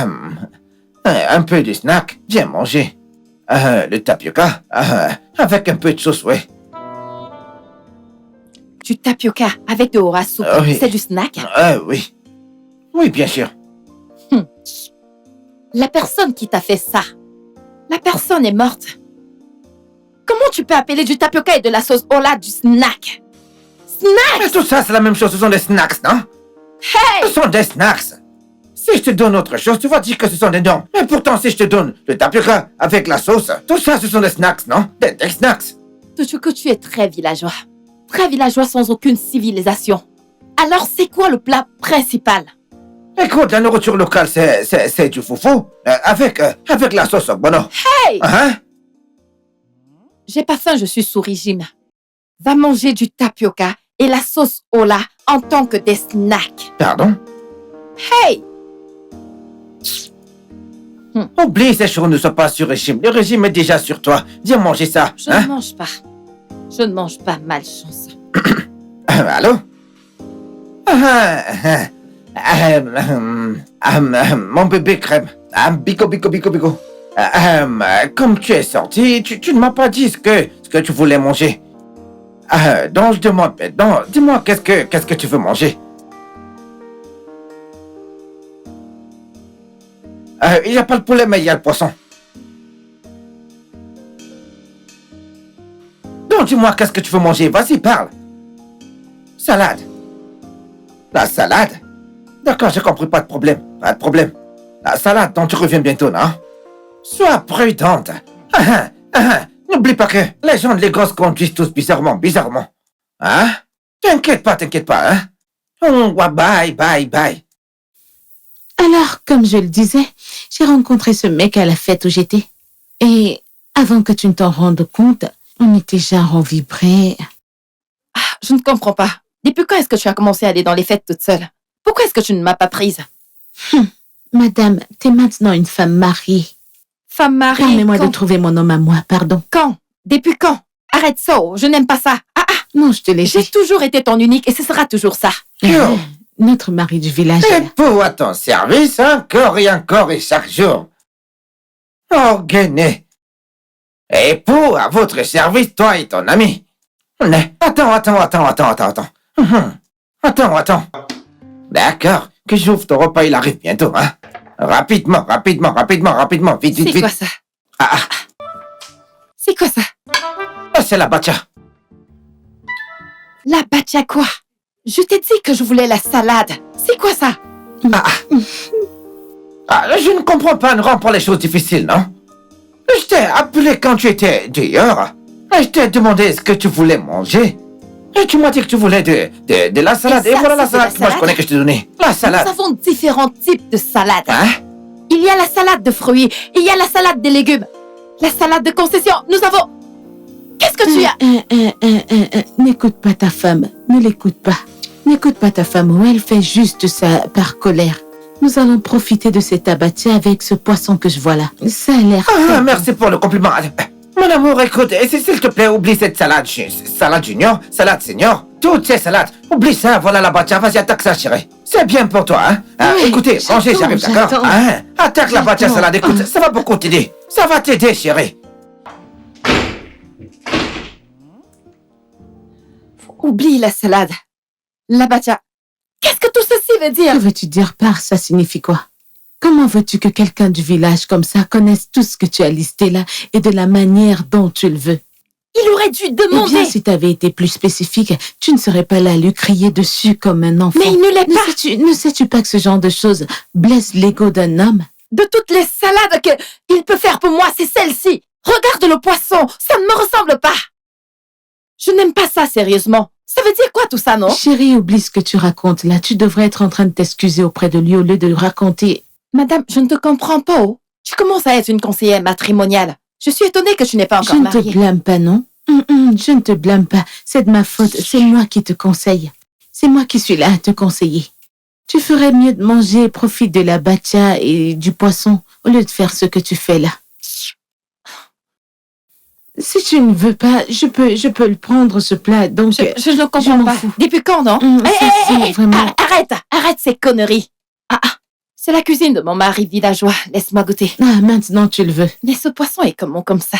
un peu de snack. J'ai mangé le tapioca avec un peu de sauce, ouais. Du tapioca avec de ora soupe. Oui. C'est du snack. Oui. Oui, bien sûr. La personne qui t'a fait ça, la personne est morte. Comment tu peux appeler du tapioca et de la sauce Ola du snack? Snack! Mais tout ça, c'est la même chose. Ce sont des snacks, non? Hey! Ce sont des snacks. Si je te donne autre chose, tu vas dire que ce sont des noms. Mais pourtant, si je te donne le tapioca avec la sauce, tout ça, ce sont des snacks, non? Des snacks. Tochuko, tu es très villageois. Très villageois sans aucune civilisation. Alors, c'est quoi le plat principal? Écoute, la nourriture locale, c'est du foufou avec la sauce bono. Hey! Hein? J'ai pas faim, je suis sous régime. Va manger du tapioca et la sauce Ola en tant que des snacks. Pardon? Hey! Oublie ces choses, ne sois pas sur régime. Le régime est déjà sur toi. Viens manger ça. Je ne mange pas. Je ne mange pas, malchance. Allô? Mon bébé crème. Bico. Comme tu es sorti, tu ne m'as pas dit ce que tu voulais manger. Donc je demande maintenant, dis-moi qu'est-ce que tu veux manger? Il n'y a pas le poulet, mais il y a le poisson. Donc dis-moi qu'est-ce que tu veux manger, vas-y, parle. Salade. La salade? D'accord, j'ai compris, pas de problème. La salade, donc tu reviens bientôt, non? Sois prudente. N'oublie pas que les gens de Lagos conduisent tous bizarrement. Hein? T'inquiète pas, hein? Oh, bye. Alors, comme je le disais, J'ai rencontré ce mec à la fête où j'étais. Et avant que tu ne t'en rendes compte, on était genre envibrés. Je ne comprends pas. Depuis quand est-ce que tu as commencé à aller dans les fêtes toute seule? Pourquoi est-ce que tu ne m'as pas prise? Madame, t'es maintenant une femme mariée. Femme mariée, Permets-moi de quand? trouver mon homme à moi, pardon. Quand? Depuis quand? Arrête ça, je n'aime pas ça. Non, je te l'ai J'ai dit. toujours été ton unique et ce sera toujours ça. Notre mari du village. Et pour à ton service, encore et chaque jour. Oh, Guéné. Et pour à votre service, toi et ton ami. Mais, attends. Attends. D'accord, que j'ouvre ton repas, il arrive bientôt, hein. Rapidement, vite. C'est quoi ça? C'est quoi ça? C'est la bacha. La bacha quoi? Je t'ai dit que je voulais la salade. C'est quoi ça? Je ne comprends pas, ne rends pas les choses difficiles, non? Je t'ai appelé quand tu étais dehors. Je t'ai demandé ce que tu voulais manger. Et tu m'as dit que tu voulais de la salade. Et Et ça, voilà la c'est de la salade que moi je salade? connais que je t'ai donnée. La salade. Nous avons différents types de salades. Hein? Il y a la salade de fruits, il y a la salade des légumes. La salade de concession, nous avons... Qu'est-ce que tu as? N'écoute pas ta femme. Ne l'écoute pas. N'écoute pas ta femme ou elle fait juste ça par colère. Nous allons profiter de cet abattu avec ce poisson que je vois là. Ça a l'air... Merci pour le compliment. Mon amour, écoute, s'il te plaît, oublie cette salade. Salade junior, salade senior, toutes ces salades. Oublie ça, voilà la bacha, vas-y, attaque ça, chérie. C'est bien pour toi, hein. Oui, Écoutez, mangez, j'arrive, d'accord? j'attends. Hein? Attaque la bacha J'attends. salade, écoute, ça va beaucoup t'aider. Ça va t'aider, chérie. Oublie la salade. La bacha. Qu'est-ce que tout ceci veut dire? Que veux-tu dire par ça signifie quoi? Comment veux-tu que quelqu'un du village comme ça connaisse tout ce que tu as listé là et de la manière dont tu le veux? Il aurait dû Eh demander. bien, si tu avais été plus spécifique, tu ne serais pas là à lui crier dessus comme un enfant. Mais il ne l'est pas. Ne sais-tu pas que ce genre de choses blesse l'ego d'un homme? De toutes les salades qu'il peut faire pour moi, c'est celle-ci. Regarde le poisson, ça ne me ressemble pas. Je n'aime pas ça, sérieusement. Ça veut dire quoi tout ça, non? Chérie, oublie ce que tu racontes là. Tu devrais être en train de t'excuser auprès de lui au lieu de lui raconter. Madame, je ne te comprends pas, oh. Tu commences à être une conseillère matrimoniale. Je suis étonnée que tu n'es pas Je encore ne te mariée. blâme pas, non? Je ne te blâme pas. C'est de ma faute. C'est moi qui te conseille. C'est moi qui suis là à te conseiller. Tu ferais mieux de manger, profite de la bacha et du poisson au lieu de faire ce que tu fais là. Si tu ne veux pas, je peux le prendre ce plat. Donc, Je ne comprends je m'en pas. fous. Depuis quand, non? ça, c'est vraiment... Arrête ces conneries. C'est la cuisine de mon mari villageois. Laisse-moi goûter. Ah, maintenant tu le veux. Mais ce poisson est comment comme ça?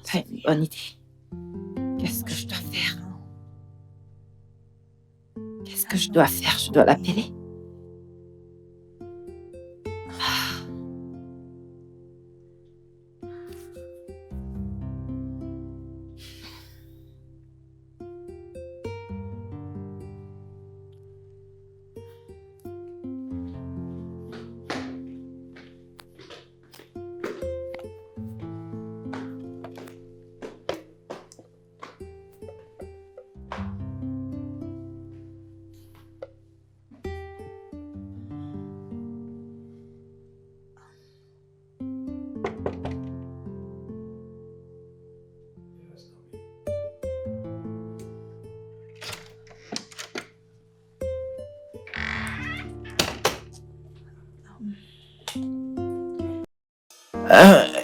C'est une bonne idée. Qu'est-ce que je dois faire? Qu'est-ce que je dois faire? Je dois l'appeler.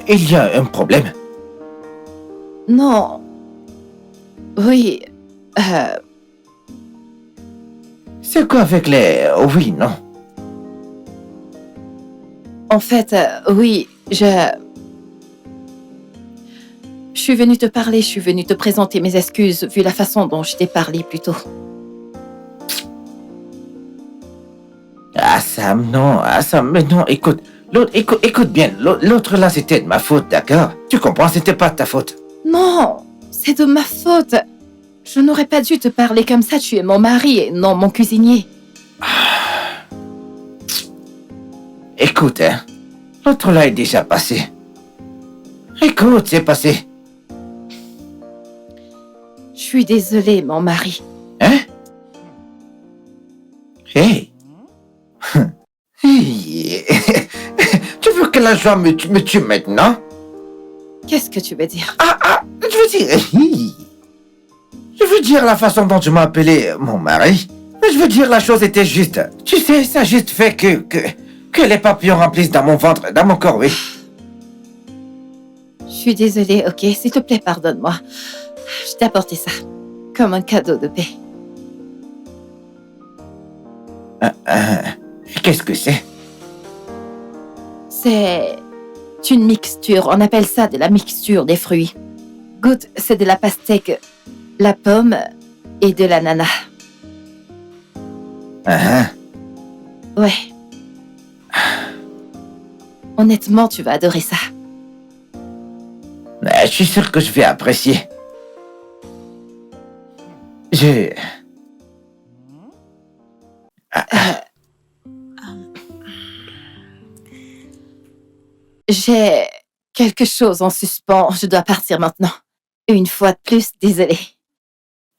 Il y a un problème. Non. Oui. C'est quoi avec les... Oui, non. En fait, oui, je suis venue te parler, je suis venue te présenter mes excuses vu la façon dont je t'ai parlé plus tôt. Sam, mais non, écoute. Écoute bien, l'autre là, c'était de ma faute, d'accord? Tu comprends, c'était pas de ta faute. Non, c'est de ma faute. Je n'aurais pas dû te parler comme ça, tu es mon mari et non mon cuisinier. Écoute, hein, l'autre là est déjà passé. Écoute, c'est passé. suis désolée, mon mari. Hein? Hey! Hey. Tu veux que la joie me tue maintenant? Qu'est-ce que tu veux dire? Je veux dire... Je veux dire la façon dont tu m'as appelé mon mari. Je veux dire la chose était juste. Tu sais, ça a juste fait que les papillons remplissent dans mon ventre, dans mon corps, oui. Je suis désolée, ok? S'il te plaît, pardonne-moi. Je t'ai apporté ça, comme un cadeau de paix. Qu'est-ce que c'est? C'est une mixture, on appelle ça de la mixture des fruits. Goûte, c'est de la pastèque, la pomme et de l'ananas. Ouais. Honnêtement, tu vas adorer ça. Je suis sûr que je vais apprécier. J'ai quelque chose en suspens. Je dois partir maintenant. Une fois de plus, désolée.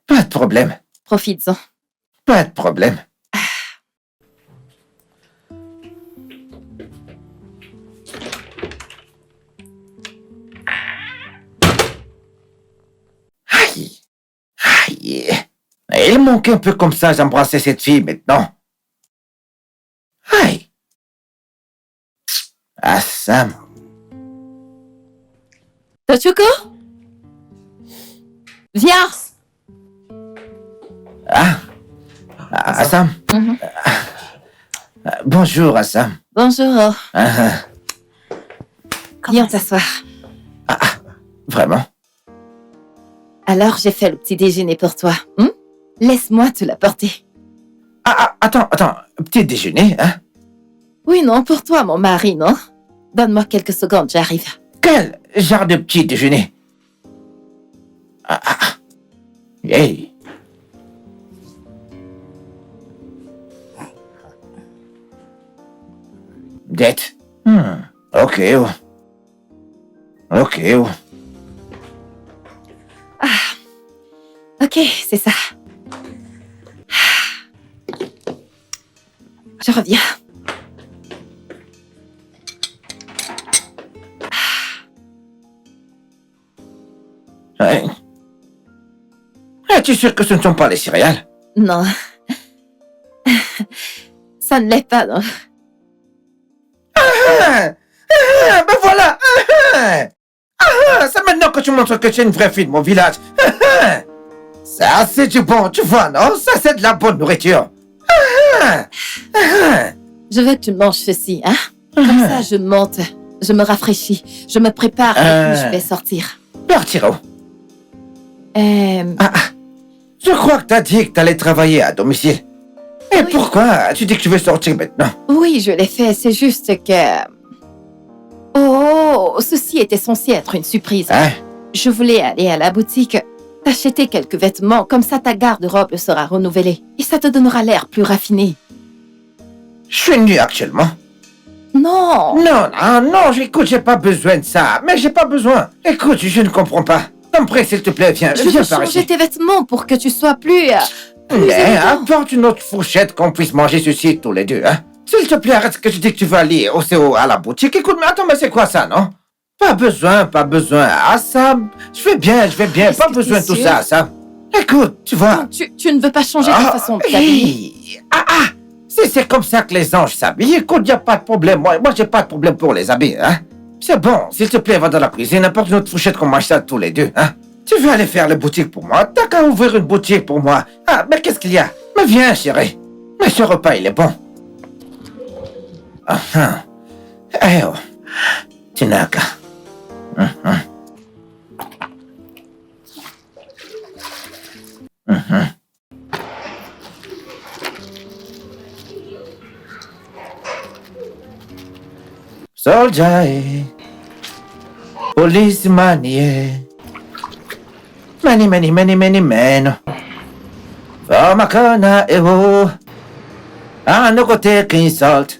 Pas de problème. Profites-en. Pas de problème. Aïe. Aïe. Il manque un peu comme ça, j'embrassais cette fille maintenant. Aïe. Sam. Tochoko? Viens! Sam. Bonjour, Sam. Bonjour. Viens t'asseoir. Vraiment? Alors, j'ai fait le petit déjeuner pour toi. Laisse-moi te l'apporter. Attends. Petit déjeuner, hein? Oui, non, pour toi, mon mari, non? Donne-moi quelques secondes, j'arrive. Quel genre de petit déjeuner? Hey. Dette. Ok. Ok, c'est ça. Je reviens. Ouais. Es-tu sûr que ce ne sont pas les céréales? Non. Ça ne l'est pas, non. Ben voilà. C'est maintenant que tu montres que tu es une vraie fille de mon village. Ça, c'est du bon, tu vois, non? Ça, c'est de la bonne nourriture. Je veux que tu manges ceci, hein? Comme ça, je monte, je me rafraîchis, je me prépare et puis je vais sortir. Partir où? Je crois que t'as dit que t'allais travailler à domicile. Et oui. Pourquoi tu dis que tu veux sortir maintenant? Oui, je l'ai fait, c'est juste que... Oh, ceci était censé être une surprise. Je voulais aller à la boutique, t'acheter quelques vêtements, comme ça ta garde-robe sera renouvelée. Et ça te donnera l'air plus raffiné. Je suis nu actuellement. Non. Non, écoute, j'ai pas besoin de ça. Mais j'ai pas besoin. Écoute, je ne comprends pas. T'en s'il te plaît, viens Je veux par changer ici. tes vêtements pour que tu sois plus apporte une autre fourchette qu'on puisse manger ceci tous les deux, hein. S'il te plaît, arrête ce que tu dis que tu vas aller au CO à la boutique. Écoute, mais attends, mais c'est quoi ça, non? Pas besoin. Sam, je vais bien. Pas besoin de tout ça, Sam. Écoute, tu vois... Donc, tu ne veux pas changer ta façon de t'habiller? C'est comme ça que les anges s'habillent. Écoute, y a pas de problème. Moi, j'ai pas de problème pour les habits, hein. C'est bon, s'il te plaît, va dans la cuisine, apporte une autre fourchette qu'on mange ça tous les deux, hein. Tu veux aller faire la boutique pour moi? T'as qu'à ouvrir une boutique pour moi. Mais qu'est-ce qu'il y a? Mais viens, chérie. Mais ce repas, il est bon. Eh oh, Tinaka. Soldier, policeman, yeah. Many men. Famakana evo. No go take insult.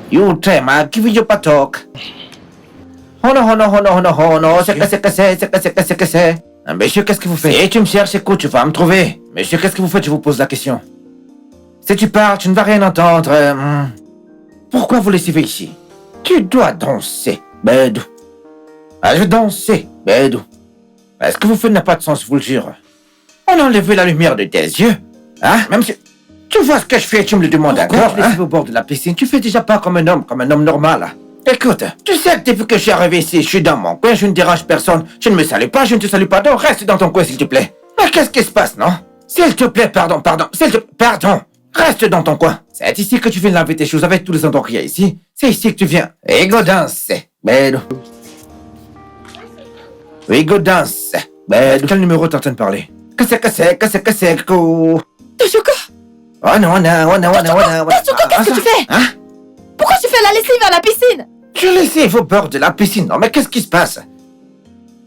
You try ma give you patok. Hono. Seka se. Monsieur, qu'est-ce que vous faites? Et tu me cherches, écoute, tu vas me trouver. Monsieur, qu'est-ce que vous faites? Je vous pose la question. Si tu parles, tu ne vas rien entendre. Pourquoi vous les suivez ici? Tu dois danser, Bédou. Ah, je vais danser, Bédou. Ce que vous faites n'a pas de sens, je vous le jure. On a enlevé la lumière de tes yeux. Hein? Même si... Tu vois ce que je fais, tu me le demandes encore, hein? Au bord de la piscine, tu fais déjà pas comme un homme normal. Écoute, tu sais que depuis que je suis arrivé ici, je suis dans mon coin, je ne dérange personne, je ne me salue pas, je ne te salue pas, donc reste dans ton coin, s'il te plaît. Mais qu'est-ce qui se passe, non? S'il te plaît, pardon, pardon. Reste dans ton coin. C'est ici que tu viens laver tes choses avec tous les endroits qu'il y a ici. C'est ici que tu viens. Et go danser. Bédou. Oui, go danser. Bédou. Quel numéro t'es en train de parler? Que c'est, Toshiko! Oh non. Toshiko, qu'est-ce que tu fais? Hein? Pourquoi tu fais la lessive à la piscine? Je laissais au bord de la piscine. Non, mais qu'est-ce qui se passe?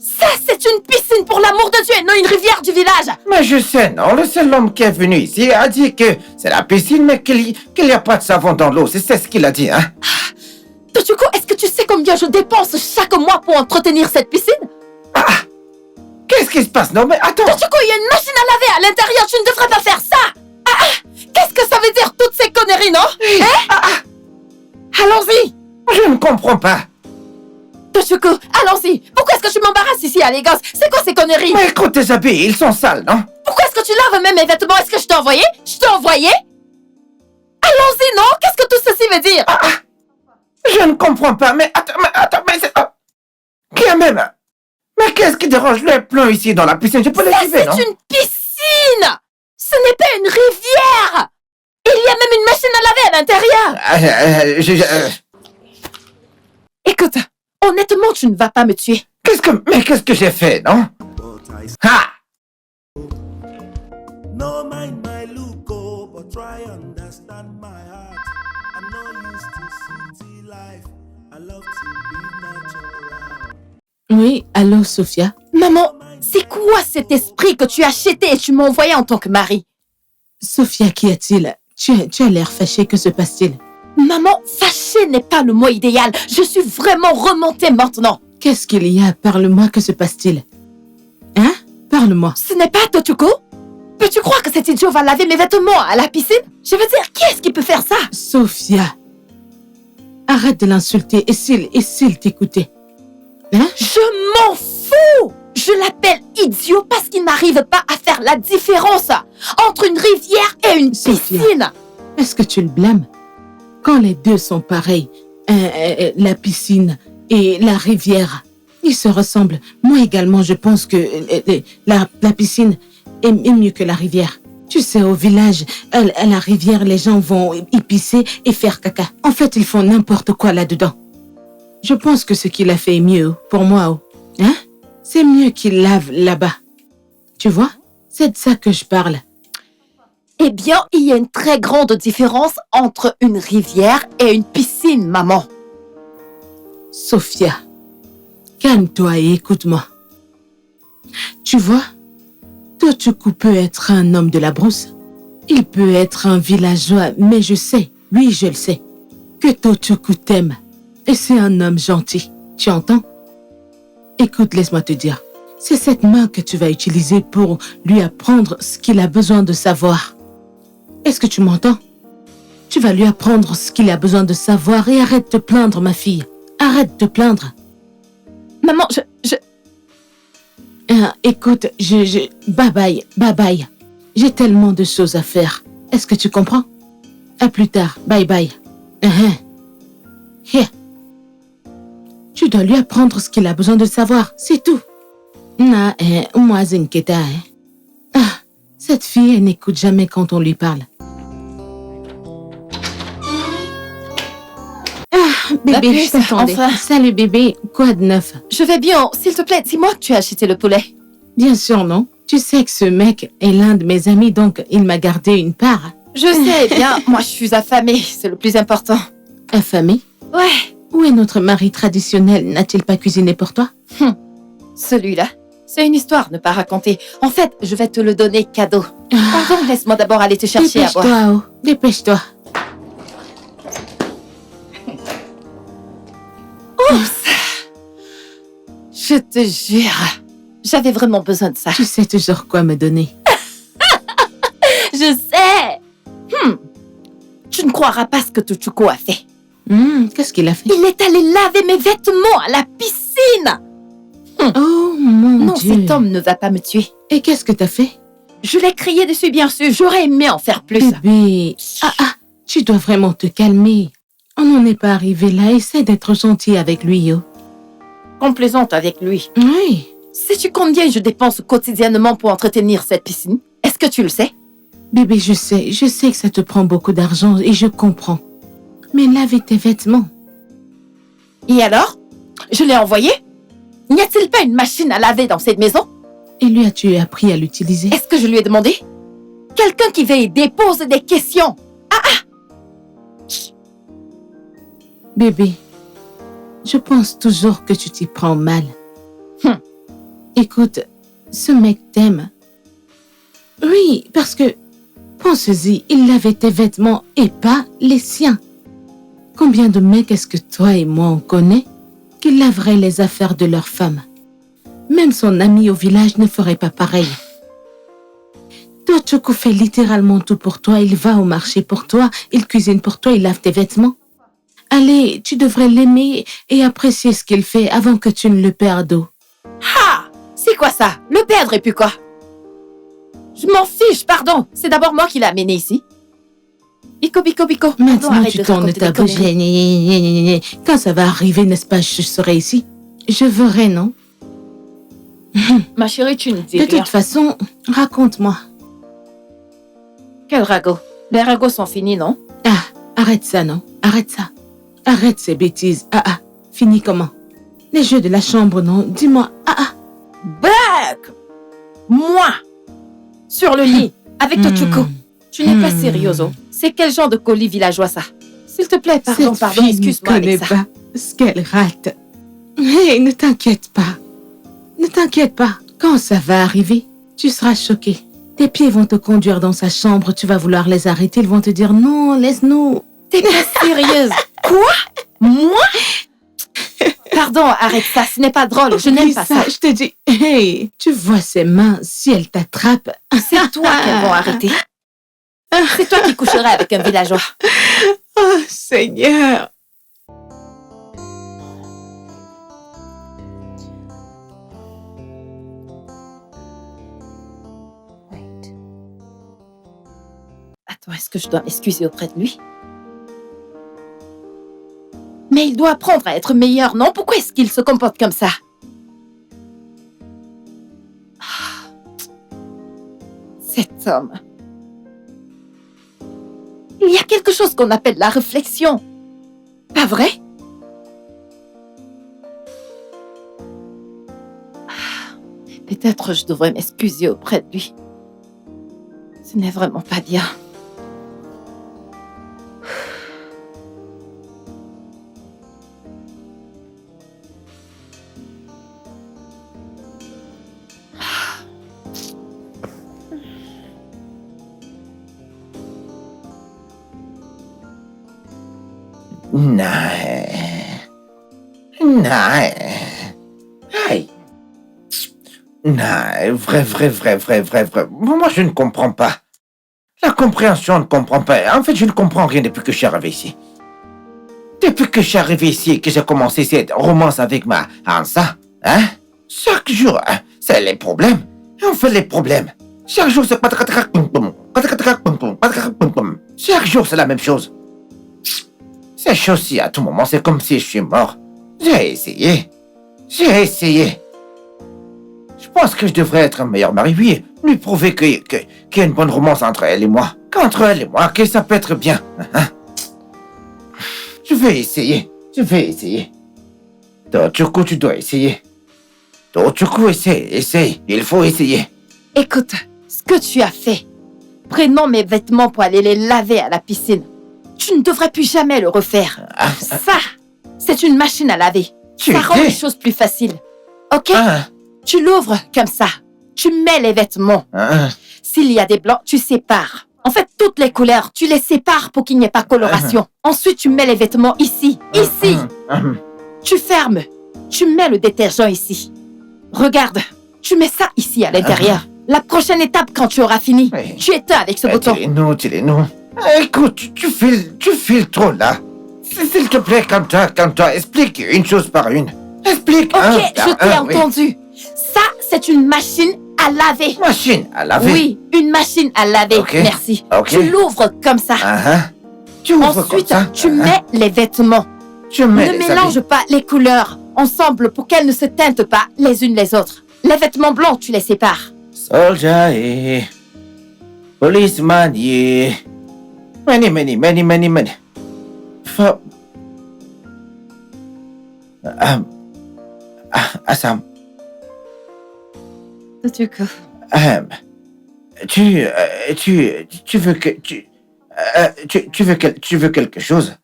Ça, c'est une piscine pour l'amour de Dieu et non une rivière du village. Mais je sais, non, le seul homme qui est venu ici a dit que c'est la piscine, mais qu'il n'y a pas de savon dans l'eau. C'est ce qu'il a dit, hein? Toshiko, est-ce que tu sais combien je dépense chaque mois pour entretenir cette piscine? Qu'est-ce qui se passe? Non, mais attends. Toshiko, il y a une machine à laver à l'intérieur, tu ne devrais pas faire ça. Qu'est-ce que ça veut dire, toutes ces conneries, non? Allons-y. Je ne comprends pas. Toshiko, allons-y. Pourquoi est-ce que tu m'embarrasses ici à l'égance? C'est quoi ces conneries? Mais écoute, tes habits, ils sont sales, non? Pourquoi est-ce que tu laves même mes vêtements? Est-ce que je t'ai envoyé? Allons-y, non? Qu'est-ce que tout ceci veut dire? Je ne comprends pas, mais attends, mais c'est... Qui a même... Mais qu'est-ce qui dérange le plomb ici dans la piscine? Je peux les suivre, non? C'est une piscine! Ce n'est pas une rivière! Il y a même une machine à laver à l'intérieur! Écoute, honnêtement, tu ne vas pas me tuer. Qu'est-ce que j'ai fait, non? No mind my look, oh, but try understand my heart. I'm not used to city life. I love to live natural. Oui, allô, Sophia? Maman, c'est quoi cet esprit que tu as acheté et tu m'as envoyé en tant que mari? Sophia, qu'y a-t-il? Tu as l'air fâchée, que se passe-t-il? Maman, fâchée n'est pas le mot idéal. Je suis vraiment remontée maintenant. Qu'est-ce qu'il y a? Parle-moi, que se passe-t-il? Hein? Parle-moi. Ce n'est pas Toshiko? Peux-tu croire que cet idiot va laver mes vêtements à la piscine? Je veux dire, qui est-ce qui peut faire ça? Sophia, arrête de l'insulter et s'il t'écoutait. Hein? Je m'en fous! Je l'appelle idiot parce qu'il n'arrive pas à faire la différence entre une rivière et une piscine. Est-ce que tu le blâmes? Quand les deux sont pareils, la piscine et la rivière, ils se ressemblent. Moi également, je pense que la piscine est mieux que la rivière. Tu sais, au village, à la rivière, les gens vont y pisser et faire caca. En fait, ils font n'importe quoi là-dedans. Je pense que ce qu'il a fait est mieux pour moi. Hein? C'est mieux qu'il lave là-bas. Tu vois? C'est de ça que je parle. Eh bien, il y a une très grande différence entre une rivière et une piscine, maman. Sophia, calme-toi et écoute-moi. Tu vois, Toshiko peut être un homme de la brousse. Il peut être un villageois, mais je sais, oui, je le sais, que Toshiko t'aime. Et c'est un homme gentil. Tu entends? Écoute, laisse-moi te dire. C'est cette main que tu vas utiliser pour lui apprendre ce qu'il a besoin de savoir. Est-ce que tu m'entends? Tu vas lui apprendre ce qu'il a besoin de savoir et arrête de plaindre, ma fille. Arrête de plaindre. Maman, Écoute, bye bye. J'ai tellement de choses à faire. Est-ce que tu comprends? À plus tard. Bye bye. Here. Tu dois lui apprendre ce qu'il a besoin de savoir. C'est tout. Moi, Zinketa. Cette fille, elle n'écoute jamais quand on lui parle. Bébé, je t'attendais. Enfin. Salut bébé, quoi de neuf? je vais bien. S'il te plaît, dis-moi que tu as acheté le poulet. Bien sûr, non. Tu sais que ce mec est l'un de mes amis, donc il m'a gardé une part. Je sais bien, moi je suis affamée, c'est le plus important. Affamée? Ouais, Où est notre mari traditionnel? N'a-t-il pas cuisiné pour toi? celui-là, c'est une histoire ne pas raconter. En fait, je vais te le donner cadeau. Pardon, laisse-moi d'abord aller te chercher à boire. Dépêche-toi, oh. Dépêche-toi. Je te jure. J'avais vraiment besoin de ça. Tu sais toujours quoi me donner. Je sais. Tu ne croiras pas ce que Tuchuko a fait. Qu'est-ce qu'il a fait? Il est allé laver mes vêtements à la piscine. Oh mon Non, Dieu. cet homme ne va pas me tuer. Et qu'est-ce que t'as fait? Je l'ai crié dessus, bien sûr. J'aurais aimé en faire plus. Bébé, tu dois vraiment te calmer. On n'en est pas arrivé là. Essaie d'être gentil avec lui, yo. Complaisante avec lui. Oui. Sais-tu combien je dépense quotidiennement pour entretenir cette piscine? Est-ce que tu le sais? Bébé, je sais que ça te prend beaucoup d'argent et je comprends. Mais laver tes vêtements. Et alors? Je l'ai envoyé? N'y a-t-il pas une machine à laver dans cette maison? Et lui as-tu appris à l'utiliser? Est-ce que je lui ai demandé? Quelqu'un qui va aider pose des questions. Bébé, je pense toujours que tu t'y prends mal. Écoute, ce mec t'aime. Oui, parce que, pense-y, il lavait tes vêtements et pas les siens. Combien de mecs est-ce que toi et moi on connaît qui laveraient les affaires de leur femme? Même son ami au village ne ferait pas pareil. Tuchuko fait littéralement tout pour toi. Il va au marché pour toi, il cuisine pour toi, il lave tes vêtements. Allez, tu devrais l'aimer et apprécier ce qu'il fait avant que tu ne le perdes. Ah! C'est quoi ça? Le perdre et puis quoi? Je m'en fiche, pardon. C'est d'abord moi qui l'ai amené ici. Bico. Pardon, Maintenant, arrête tu de tournes raconter ta des bouche. conneries. Quand ça va arriver, n'est-ce pas, je serai ici. Je verrai, non? Ma chérie, tu ne dis De rien. toute façon, raconte-moi. Quel ragot? Les ragots sont finis, non? Arrête ça, non? Arrête ça. Arrête ces bêtises. Fini comment? Les jeux de la chambre, non? Dis-moi. Blague! Moi! Sur le lit, avec Tuchuko. Tu n'es pas sérieuse, C'est quel genre de colis villageois, ça? S'il te plaît, pardon, excuse-moi avec avec ça. pas ce qu'elle rate. Hé, ne t'inquiète pas. Ne t'inquiète pas. Quand ça va arriver, tu seras choqué. Tes pieds vont te conduire dans sa chambre, tu vas vouloir les arrêter, ils vont te dire non, laisse-nous. T'es pas sérieuse? Quoi? Moi? Pardon, arrête ça, ce n'est pas drôle, je n'aime pas ça. Je te dis, hey, tu vois ses mains, si elle t'attrape. C'est toi qu'elles vont arrêter. C'est toi qui coucherais avec un villageois. Oh, Seigneur. Attends, est-ce que je dois m'excuser auprès de lui? Mais il doit apprendre à être meilleur, non? Pourquoi est-ce qu'il se comporte comme ça? Cet homme. Il y a quelque chose qu'on appelle la réflexion. Pas vrai? Peut-être je devrais m'excuser auprès de lui. Ce n'est vraiment pas bien. Non. Aïe. Non, vrai. Moi, je ne comprends pas. La compréhension ne comprend pas. En fait, je ne comprends rien depuis que je suis arrivé ici. Depuis que je suis arrivé ici et que j'ai commencé cette romance avec ma Hansa, hein? Chaque jour, hein, c'est les problèmes. Et on fait les problèmes. Chaque jour, c'est chaque jour, c'est la même chose. Ces choses-ci, à tout moment, c'est comme si je suis mort. J'ai essayé. Je pense que je devrais être un meilleur mari, oui. Lui prouver qu'il y a une bonne romance entre elle et moi. Qu'entre elle et moi, que ça peut être bien. Je vais essayer. Tuchuko, tu dois essayer. Tuchuko, essaye. Il faut essayer. Écoute, ce que tu as fait, prenant mes vêtements pour aller les laver à la piscine, tu ne devrais plus jamais le refaire. Ça, c'est une machine à laver. Ça rend les choses plus faciles. Ok? Tu l'ouvres comme ça. Tu mets les vêtements. S'il y a des blancs, tu sépares. En fait, toutes les couleurs, tu les sépares pour qu'il n'y ait pas coloration. Ensuite, tu mets les vêtements ici. Tu fermes. Tu mets le détergent ici. Regarde, Tu mets ça ici à l'intérieur. La prochaine étape quand tu auras fini, Oui. tu éteins avec ce bouton. Dis-les-nous. Écoute, tu files trop là. S'il te plaît, calme-toi. Explique une chose par une. Explique. Ok, je t'ai entendu. Ça, c'est une machine à laver. Machine à laver. Oui, une machine à laver. Ok. Merci. Ok. Tu l'ouvres comme ça. Tu ouvres comme Ensuite, ça. tu mets les vêtements. Tu mets Ne les mélange habits. pas les couleurs ensemble pour qu'elles ne se teintent pas les unes les autres. Les vêtements blancs, tu les sépares. Soldier et policeman et many. Assam, tu veux quelque chose?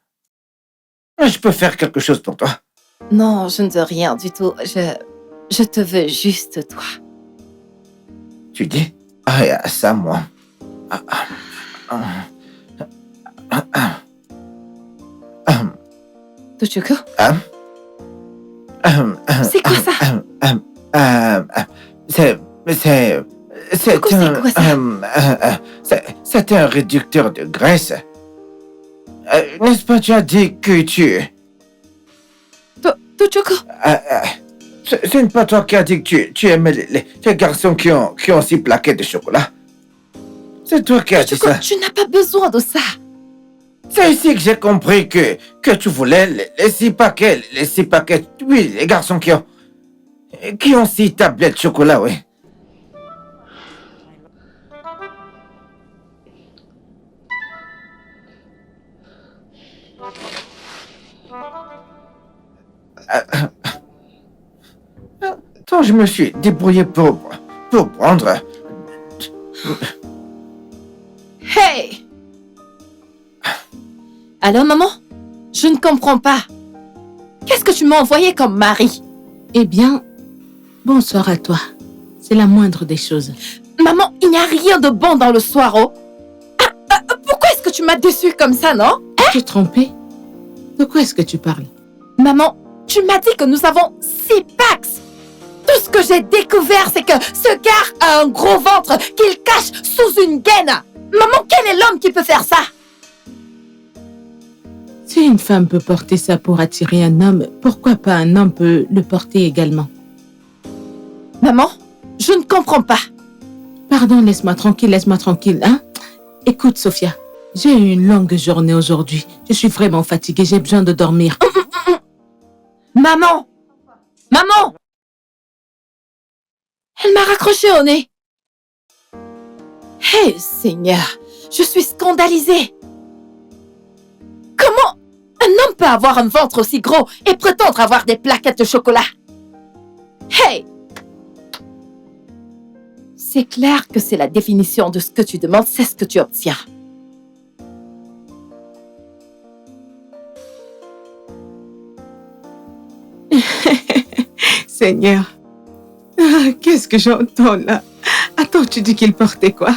Je peux faire quelque chose pour toi. Non, je ne veux rien du tout. Je te veux juste toi. Tu dis? Assam, moi. Tuchuko, C'est quoi ça? C'est Coucou, c'est quoi ça? c'est un réducteur de graisse. N'est-ce pas, tu as dit que tu... Tuchuko, Ce n'est pas toi qui as dit que tu aimais les garçons qui ont 6 plaquettes de chocolat. C'est toi qui as dit Tuchuko, ça. tu n'as pas besoin de ça. C'est ici que j'ai compris que tu voulais les 6 paquets, oui, les garçons qui ont 6 tablettes de chocolat, oui. Tant je me suis débrouillé pour prendre... Hey! Allô, maman? Je ne comprends pas. Qu'est-ce que tu m'as envoyé comme mari? Eh bien, bonsoir à toi. C'est la moindre des choses. Maman, il n'y a rien de bon dans le soir. Pourquoi est-ce que tu m'as déçue comme ça, non? Tu es trompée? De quoi est-ce que tu parles? Maman, tu m'as dit que nous avons 6 packs. Tout ce que j'ai découvert, c'est que ce gars a un gros ventre qu'il cache sous une gaine. Maman, quel est l'homme qui peut faire ça? Si une femme peut porter ça pour attirer un homme, pourquoi pas un homme peut le porter également? Maman, je ne comprends pas. Pardon, laisse-moi tranquille, hein? Écoute, Sophia, j'ai eu une longue journée aujourd'hui. Je suis vraiment fatiguée, j'ai besoin de dormir. Maman! Maman! Elle m'a raccroché au nez. Hé, Seigneur, je suis scandalisée. Comment un homme peut avoir un ventre aussi gros et prétendre avoir des plaquettes de chocolat? Hey! C'est clair que c'est la définition de ce que tu demandes, c'est ce que tu obtiens. Seigneur, qu'est-ce que j'entends là? Attends, tu dis qu'il portait quoi?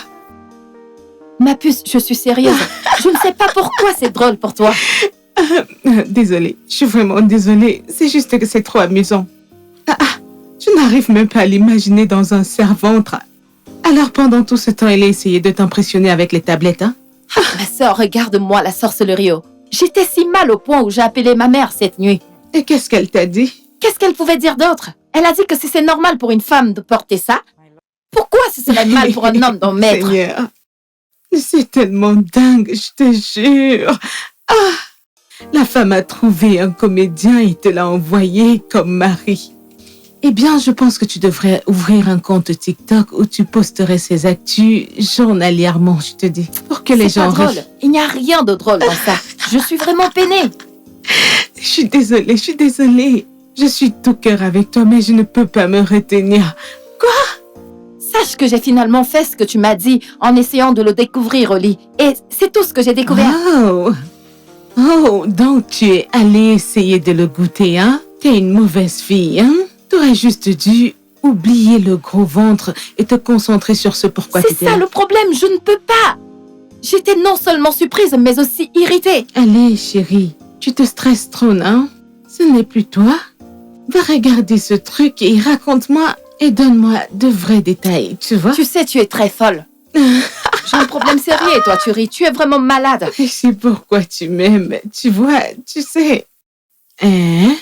Ma puce, je suis sérieuse. Je ne sais pas pourquoi c'est drôle pour toi. Désolée, je suis vraiment désolée. C'est juste que c'est trop amusant. Je n'arrive même pas à l'imaginer dans un serre-ventre. Alors pendant tout ce temps, elle a essayé de t'impressionner avec les tablettes, hein? Ma sœur, regarde-moi la sorcellerie. J'étais si mal au point où j'ai appelé ma mère cette nuit. Et qu'est-ce qu'elle t'a dit? Qu'est-ce qu'elle pouvait dire d'autre? Elle a dit que si c'est normal pour une femme de porter ça, pourquoi ce serait mal pour un homme d'en mettre? Seigneur, c'est tellement dingue, je te jure. La femme a trouvé un comédien et te l'a envoyé comme mari. Eh bien, je pense que tu devrais ouvrir un compte TikTok où tu posterais ces actus journalièrement, je te dis, pour que les gens... C'est pas drôle. Il n'y a rien de drôle dans ça. Je suis vraiment peinée. Je suis désolée. Je suis tout cœur avec toi, mais je ne peux pas me retenir. Sache que j'ai finalement fait ce que tu m'as dit en essayant de le découvrir au lit. Et c'est tout ce que j'ai découvert. Oh, donc tu es allée essayer de le goûter, hein? T'es une mauvaise fille, hein? T'aurais juste dû oublier le gros ventre et te concentrer sur ce pourquoi tu C'est ça le problème, je ne peux pas. J'étais non seulement surprise, mais aussi irritée. Allez, chérie, tu te stresses trop, non? Ce n'est plus toi. Va regarder ce truc et raconte-moi et donne-moi de vrais détails, tu vois? Tu sais, tu es très folle. J'ai un problème sérieux et toi, tu ris. Tu es vraiment malade. Je sais pourquoi tu m'aimes, tu vois, tu sais. Hein?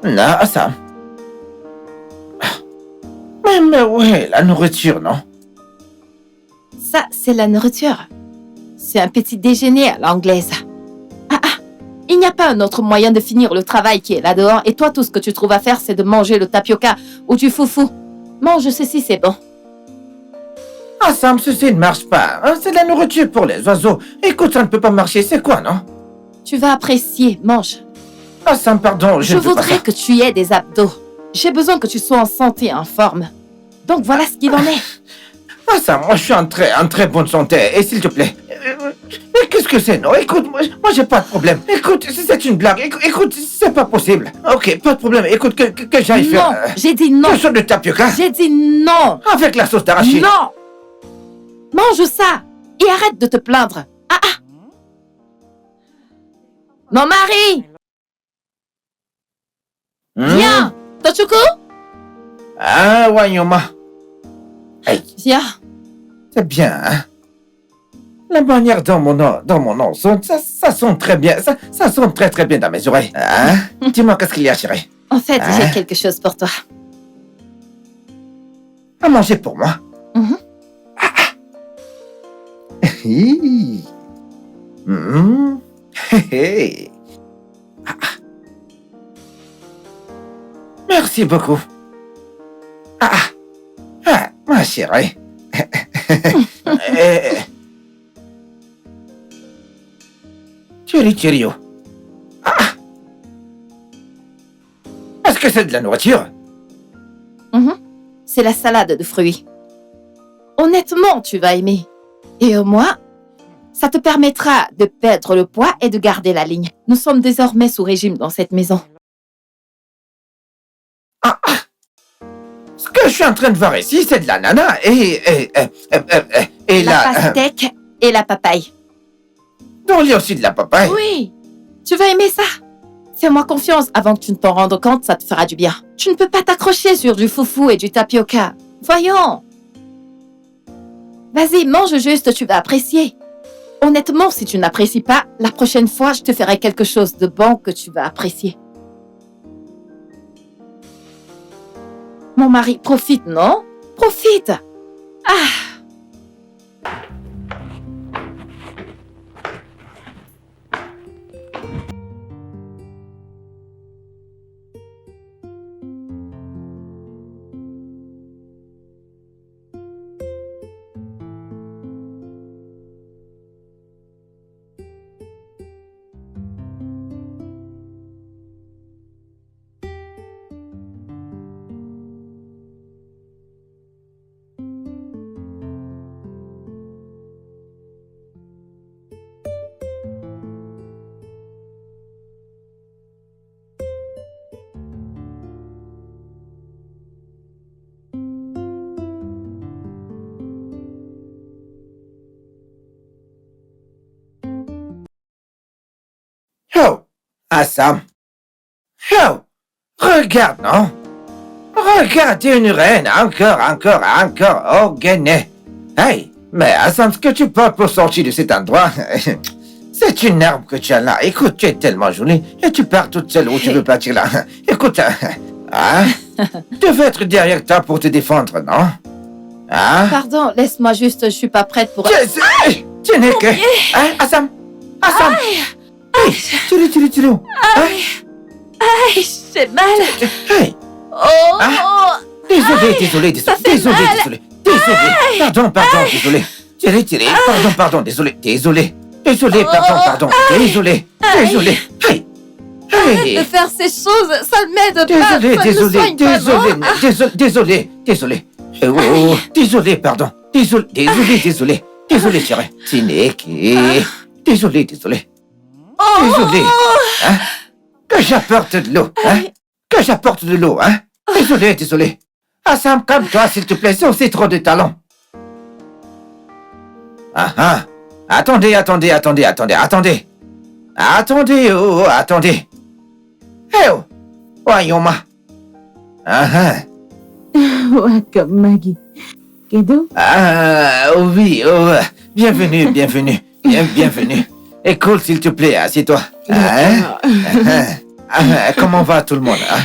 Non, Sam. Mais ouais, la nourriture, non? Ça, c'est la nourriture. C'est un petit déjeuner à l'anglaise. Il n'y a pas un autre moyen de finir le travail qui est là dehors et toi, tout ce que tu trouves à faire, c'est de manger le tapioca ou du foufou. Mange ceci, c'est bon. Ah, Sam, ceci ne marche pas. Hein, c'est de la nourriture pour les oiseaux. Écoute, ça ne peut pas marcher, c'est quoi, non? Tu vas apprécier, mange. Ah, Sam, pardon, Je ne peux pas voudrais ça. que tu aies des abdos. J'ai besoin que tu sois en santé et en forme. Donc voilà ce qu'il en est. Ah, Sam, moi, je suis en très bonne santé. Et s'il te plaît... mais qu'est-ce que c'est, non? Écoute, moi j'ai pas de problème. Écoute, c'est une blague. Écoute, c'est pas possible. Ok, pas de problème. Écoute, que j'aille Non, faire... j'ai dit non. quelque chose de tapioca J'ai dit non. avec la sauce d'arachide. Non. Mange ça et arrête de te plaindre. Mon mari, viens. Tochuku, Ah, Wanyoma. Hey, viens. c'est bien, hein? La manière dont mon nom sonne, ça sonne très bien. Ça sonne très bien dans mes oreilles. Hein? Dis-moi, qu'est-ce qu'il y a, chérie? En fait, Hein? j'ai quelque chose pour toi. À manger pour moi. Mhm. Hi. Mhm. Hé, hé. Merci beaucoup. Ma chérie. Cherio. Est-ce que c'est de la nourriture? C'est la salade de fruits. Honnêtement, tu vas aimer. Et au moins, ça te permettra de perdre le poids et de garder la ligne. Nous sommes désormais sous régime dans cette maison. Ce que je suis en train de voir ici, c'est de l'ananas et La pastèque et la papaye. donc il y a aussi de la papaye. Oui, tu vas aimer ça. Fais-moi confiance, avant que tu ne t'en rendes compte, ça te fera du bien. Tu ne peux pas t'accrocher sur du foufou et du tapioca. Voyons. Vas-y, mange juste, tu vas apprécier. Honnêtement, si tu n'apprécies pas, la prochaine fois, je te ferai quelque chose de bon que tu vas apprécier. Mon mari, profite, non? Profite. Oh, Sam. Oh, regarde, non? Regarde une reine, encore, oh, gainé. Hey, mais Sam, ce que tu portes pour sortir de cet endroit, c'est une herbe que tu as là. Écoute, tu es tellement jolie et tu pars toute seule où tu veux partir là. Écoute, Hein? Tu devais être derrière toi pour te défendre, non? Hein? Pardon, laisse-moi juste, je suis pas prête pour... Tu n'es que... Hein, Assam? Assam! Hey, tire. Hein? Aïe, j'ai mal. Hey! Oh, Hein? Désolé. Pardon, désolé. Tire. Pardon, désolé. Pardon, désolé. Hey! Arrête de faire ces choses, ça ne m'aide pas. Ça ne me soigne pas, non. Désolé. Oh, désolé, pardon. Désolé, chérie. Tineke. Désolé. Désolé. Hein? Que j'apporte de l'eau, hein? Désolé. Assam, calme-toi, s'il te plaît, c'est aussi trop de talent. Ah. Attendez. Attendez, attendez. Voyons, ma. Welcome, Maggie. Kedo? Oui, bienvenue. Écoute, s'il te plaît, assieds-toi. Comment va tout le monde, hein?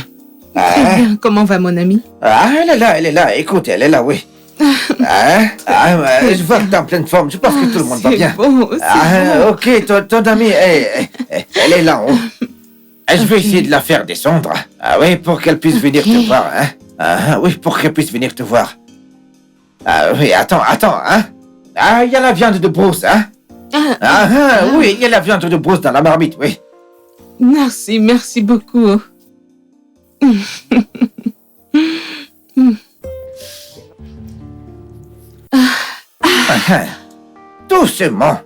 Très bien. Comment va mon ami? Elle est là, écoute, elle est là, oui. Je vois que t'es en pleine forme, je pense que tout le monde va bien. Bon, Ok, ton amie, elle est là en haut. Je vais essayer de la faire descendre. Oui, pour qu'elle puisse venir te voir, hein. Oui, pour qu'elle puisse venir te voir. Oui, attends, hein. Il y a la viande de brousse, hein. Oui, il y a la viande de brousse dans la marmite, oui. Merci beaucoup. Doucement.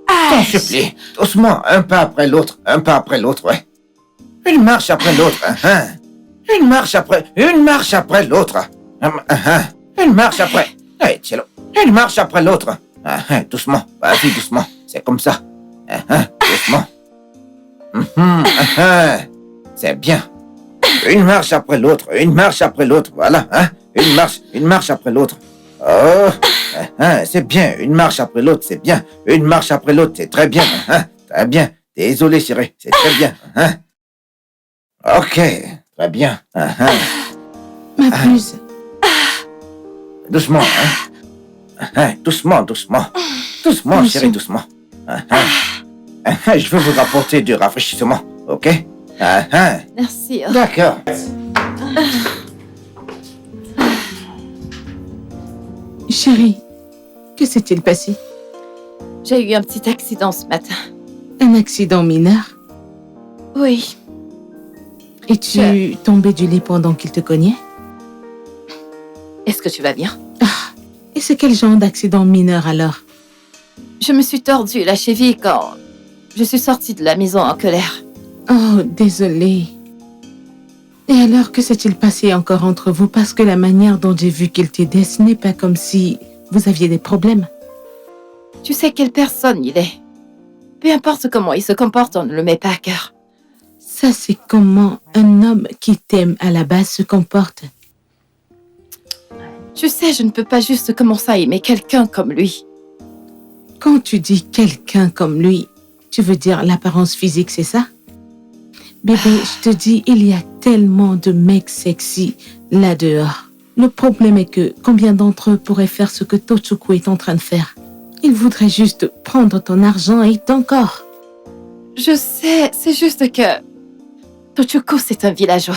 T'en supplie. Doucement, un pas après l'autre, ouais. Une marche après l'autre, Une marche après l'autre. Une marche après. Hey, Cielo. Une marche après l'autre. Doucement, vas-y, doucement. C'est comme ça. Doucement. C'est bien. Une marche après l'autre, voilà, hein. Une marche après l'autre. Oh, c'est bien, une marche après l'autre, c'est bien. Une marche après l'autre, c'est très bien, très bien. Désolé, chérie, c'est très bien, Ok, très bien, Ma puce. Doucement, Doucement, chérie, doucement. Je vais vous rapporter du rafraîchissement, ok? Merci. D'accord. Chérie, que s'est-il passé? J'ai eu un petit accident ce matin. Un accident mineur? Oui. Es-tu tombée du lit pendant qu'il te cognait? Est-ce que tu vas bien? Et c'est quel genre d'accident mineur alors? Je me suis tordue la cheville quand je suis sortie de la maison en colère. Oh, désolée. Et alors, que s'est-il passé encore entre vous? Parce que la manière dont j'ai vu qu'il t'aidait, ce n'est pas comme si vous aviez des problèmes. Tu sais quelle personne il est. Peu importe comment il se comporte, on ne le met pas à cœur. Ça, c'est comment un homme qui t'aime à la base se comporte. Tu sais, je ne peux pas juste commencer à aimer quelqu'un comme lui. Quand tu dis quelqu'un comme lui, tu veux dire l'apparence physique, c'est ça? Bébé, je te dis, il y a tellement de mecs sexy là dehors. Le problème est que combien d'entre eux pourraient faire ce que Tochukwu est en train de faire? Ils voudraient juste prendre ton argent et ton corps. Je sais, c'est juste que... Tochukwu, c'est un villageois.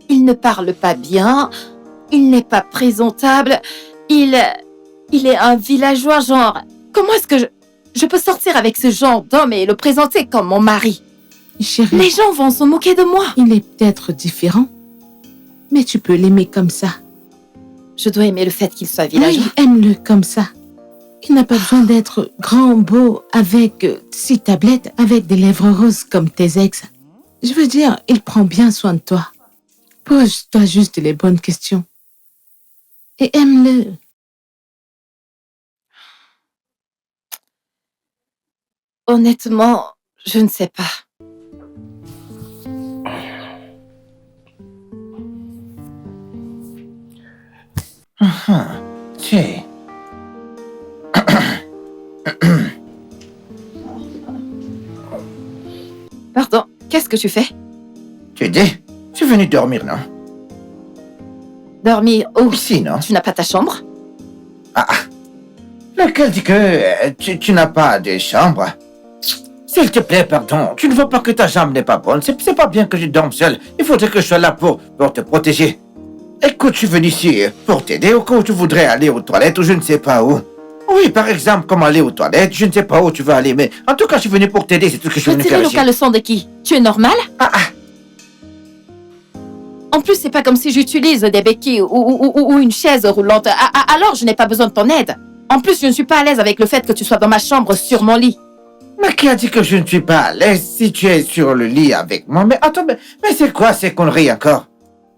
Il ne parle pas bien, il n'est pas présentable, il est un villageois genre... Comment est-ce que je peux sortir avec ce genre d'homme et le présenter comme mon mari? Chérie, Les gens vont se moquer de moi. il est peut-être différent, mais tu peux l'aimer comme ça. Je dois aimer le fait qu'il soit villageois. Oui, aime-le comme ça. Il n'a pas besoin d'être grand, beau, avec 6 tablettes, avec des lèvres roses comme tes ex. Je veux dire, il prend bien soin de toi. Pose-toi juste les bonnes questions. Et aime-le. Honnêtement, je ne sais pas. Tiens. Pardon, qu'est-ce que tu fais? Tu dis? venu dormir, non? Dormir où? Ici, non? Tu n'as pas ta chambre? Lequel dit que tu n'as pas de chambre? S'il te plaît, pardon. Tu ne vois pas que ta chambre n'est pas bonne. C'est pas bien que je dorme seul. Il faudrait que je sois là pour te protéger. Écoute, je suis venu ici pour t'aider au cas où tu voudrais aller aux toilettes ou je ne sais pas où. Oui, par exemple, comme aller aux toilettes, je ne sais pas où tu veux aller, mais en tout cas, je suis venu pour t'aider, c'est tout ce que je suis venu faire Retirer ici. le caleçon de qui? Tu es normal? En plus, c'est pas comme si j'utilise des béquilles ou une chaise roulante. Alors, je n'ai pas besoin de ton aide. En plus, je ne suis pas à l'aise avec le fait que tu sois dans ma chambre sur mon lit. Mais qui a dit que je ne suis pas à l'aise si tu es sur le lit avec moi? Mais attends, mais c'est quoi ces conneries encore?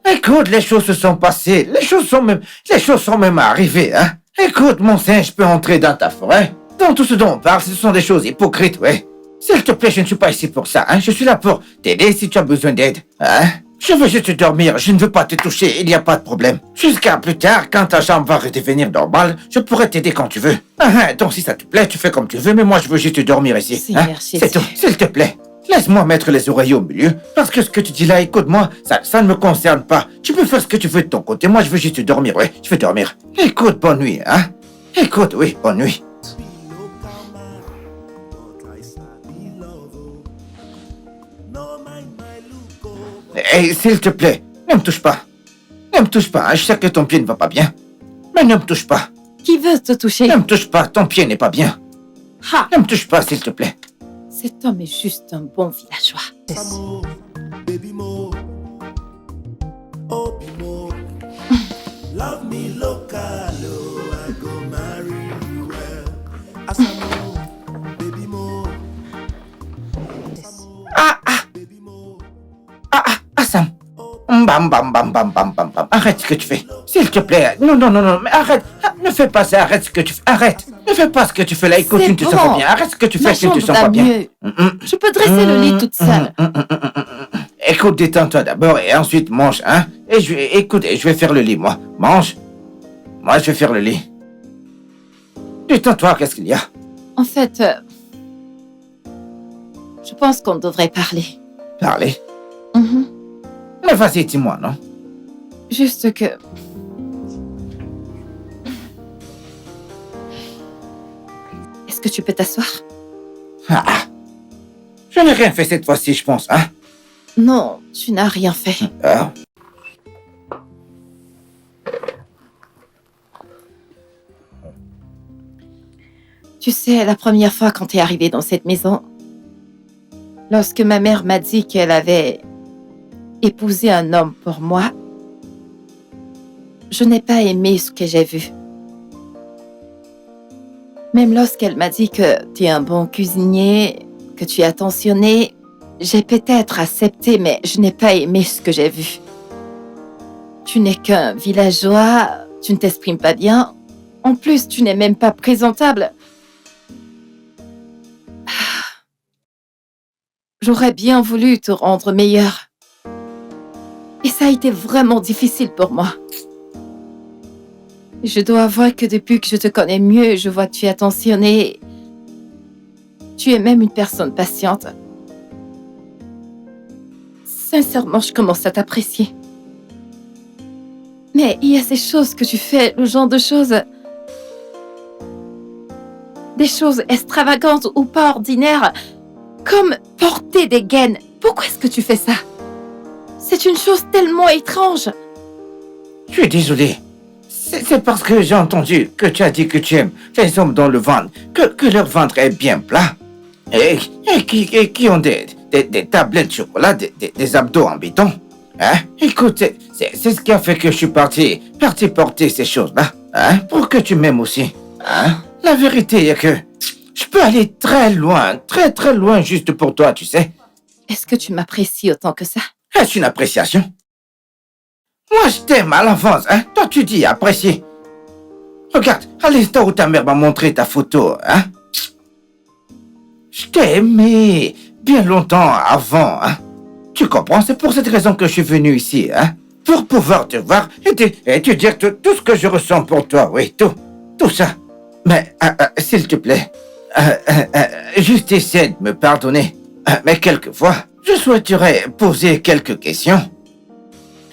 Écoute, les choses se sont passées, les choses sont même arrivées, hein? Écoute, mon singe peut entrer dans ta forêt. Dans tout ce dont on parle, ce sont des choses hypocrites, ouais. S'il te plaît, je ne suis pas ici pour ça, hein? Je suis là pour t'aider si tu as besoin d'aide, hein? Je veux juste dormir, je ne veux pas te toucher, il n'y a pas de problème. Jusqu'à plus tard, quand ta chambre va redevenir normale, je pourrai t'aider quand tu veux. Donc si ça te plaît, tu fais comme tu veux, mais moi je veux juste dormir ici. Seigneur Jésus. C'est tout, s'il te plaît. Laisse-moi mettre les oreillers au milieu, parce que ce que tu dis là, écoute-moi, ça ne me concerne pas. Tu peux faire ce que tu veux de ton côté, moi je veux juste dormir, ouais, je veux dormir. Écoute, bonne nuit, hein? Écoute, oui, bonne nuit. Hey, s'il te plaît, ne me touche pas. Ne me touche pas, hein, je sais que ton pied ne va pas bien. Mais ne me touche pas. Qui veut te toucher? Ne me touche pas, ton pied n'est pas bien. Ha! Ne me touche pas, s'il te plaît. Cet homme est juste un bon villageois. Samo, baby mo, oh mo, love me local, oh, I go marry you well. Asamo, baby mo, baby mo, Sam. Bam, bam, bam, bam, bam, bam, bam. Arrête ce que tu fais. S'il te plaît. Non, mais arrête. Ne fais pas ça, arrête ce que tu fais. Arrête. Ne fais pas ce que tu fais là. Écoute, tu ne te sens pas bien. Arrête ce que tu fais, tu ne te sens pas bien. Mieux. Je peux dresser le lit toute seule. Écoute, détends-toi d'abord et ensuite mange, hein. Et je vais faire le lit, moi. Mange. Moi, je vais faire le lit. Détends-toi, qu'est-ce qu'il y a? En fait, je pense qu'on devrait parler. Parler? Mhm. Mais vas-y, dis-moi, non? Juste que... Est-ce que tu peux t'asseoir? Je n'ai rien fait cette fois-ci, je pense, hein? Non, tu n'as rien fait. Ah. Tu sais, la première fois quand tu es arrivé dans cette maison, lorsque ma mère m'a dit qu'elle avait épousé un homme pour moi, je n'ai pas aimé ce que j'ai vu. Même lorsqu'elle m'a dit que tu es un bon cuisinier, que tu es attentionné, j'ai peut-être accepté, mais je n'ai pas aimé ce que j'ai vu. Tu n'es qu'un villageois, tu ne t'exprimes pas bien. En plus, tu n'es même pas présentable. J'aurais bien voulu te rendre meilleur. Et ça a été vraiment difficile pour moi. Je dois avouer que depuis que je te connais mieux, je vois que tu es attentionné. Tu es même une personne patiente. Sincèrement, je commence à t'apprécier. Mais il y a ces choses que tu fais, le genre de choses... Des choses extravagantes ou pas ordinaires, comme porter des gaines. Pourquoi est-ce que tu fais ça? C'est une chose tellement étrange. Je suis désolé. C'est parce que j'ai entendu que tu as dit que tu aimes les hommes dont le ventre, que leur ventre est bien plat. Et qui ont des tablettes de chocolat, des abdos en béton. Hein? Écoute, c'est ce qui a fait que je suis parti porter ces choses-là. Hein? Pour que tu m'aimes aussi. Hein? La vérité est que je peux aller très loin, très très loin juste pour toi, tu sais. Est-ce que tu m'apprécies autant que ça? Est-ce une appréciation? Moi, je t'aime à l'enfance, hein? Toi, tu dis apprécier. Regarde, à l'instant où ta mère m'a montré ta photo, hein? Je t'ai aimé bien longtemps avant, hein? Tu comprends? C'est pour cette raison que je suis venu ici, hein? Pour pouvoir te voir et te dire tout ce que je ressens pour toi, oui, tout ça. Mais, s'il te plaît, juste essaie de me pardonner. Mais quelquefois, je souhaiterais poser quelques questions.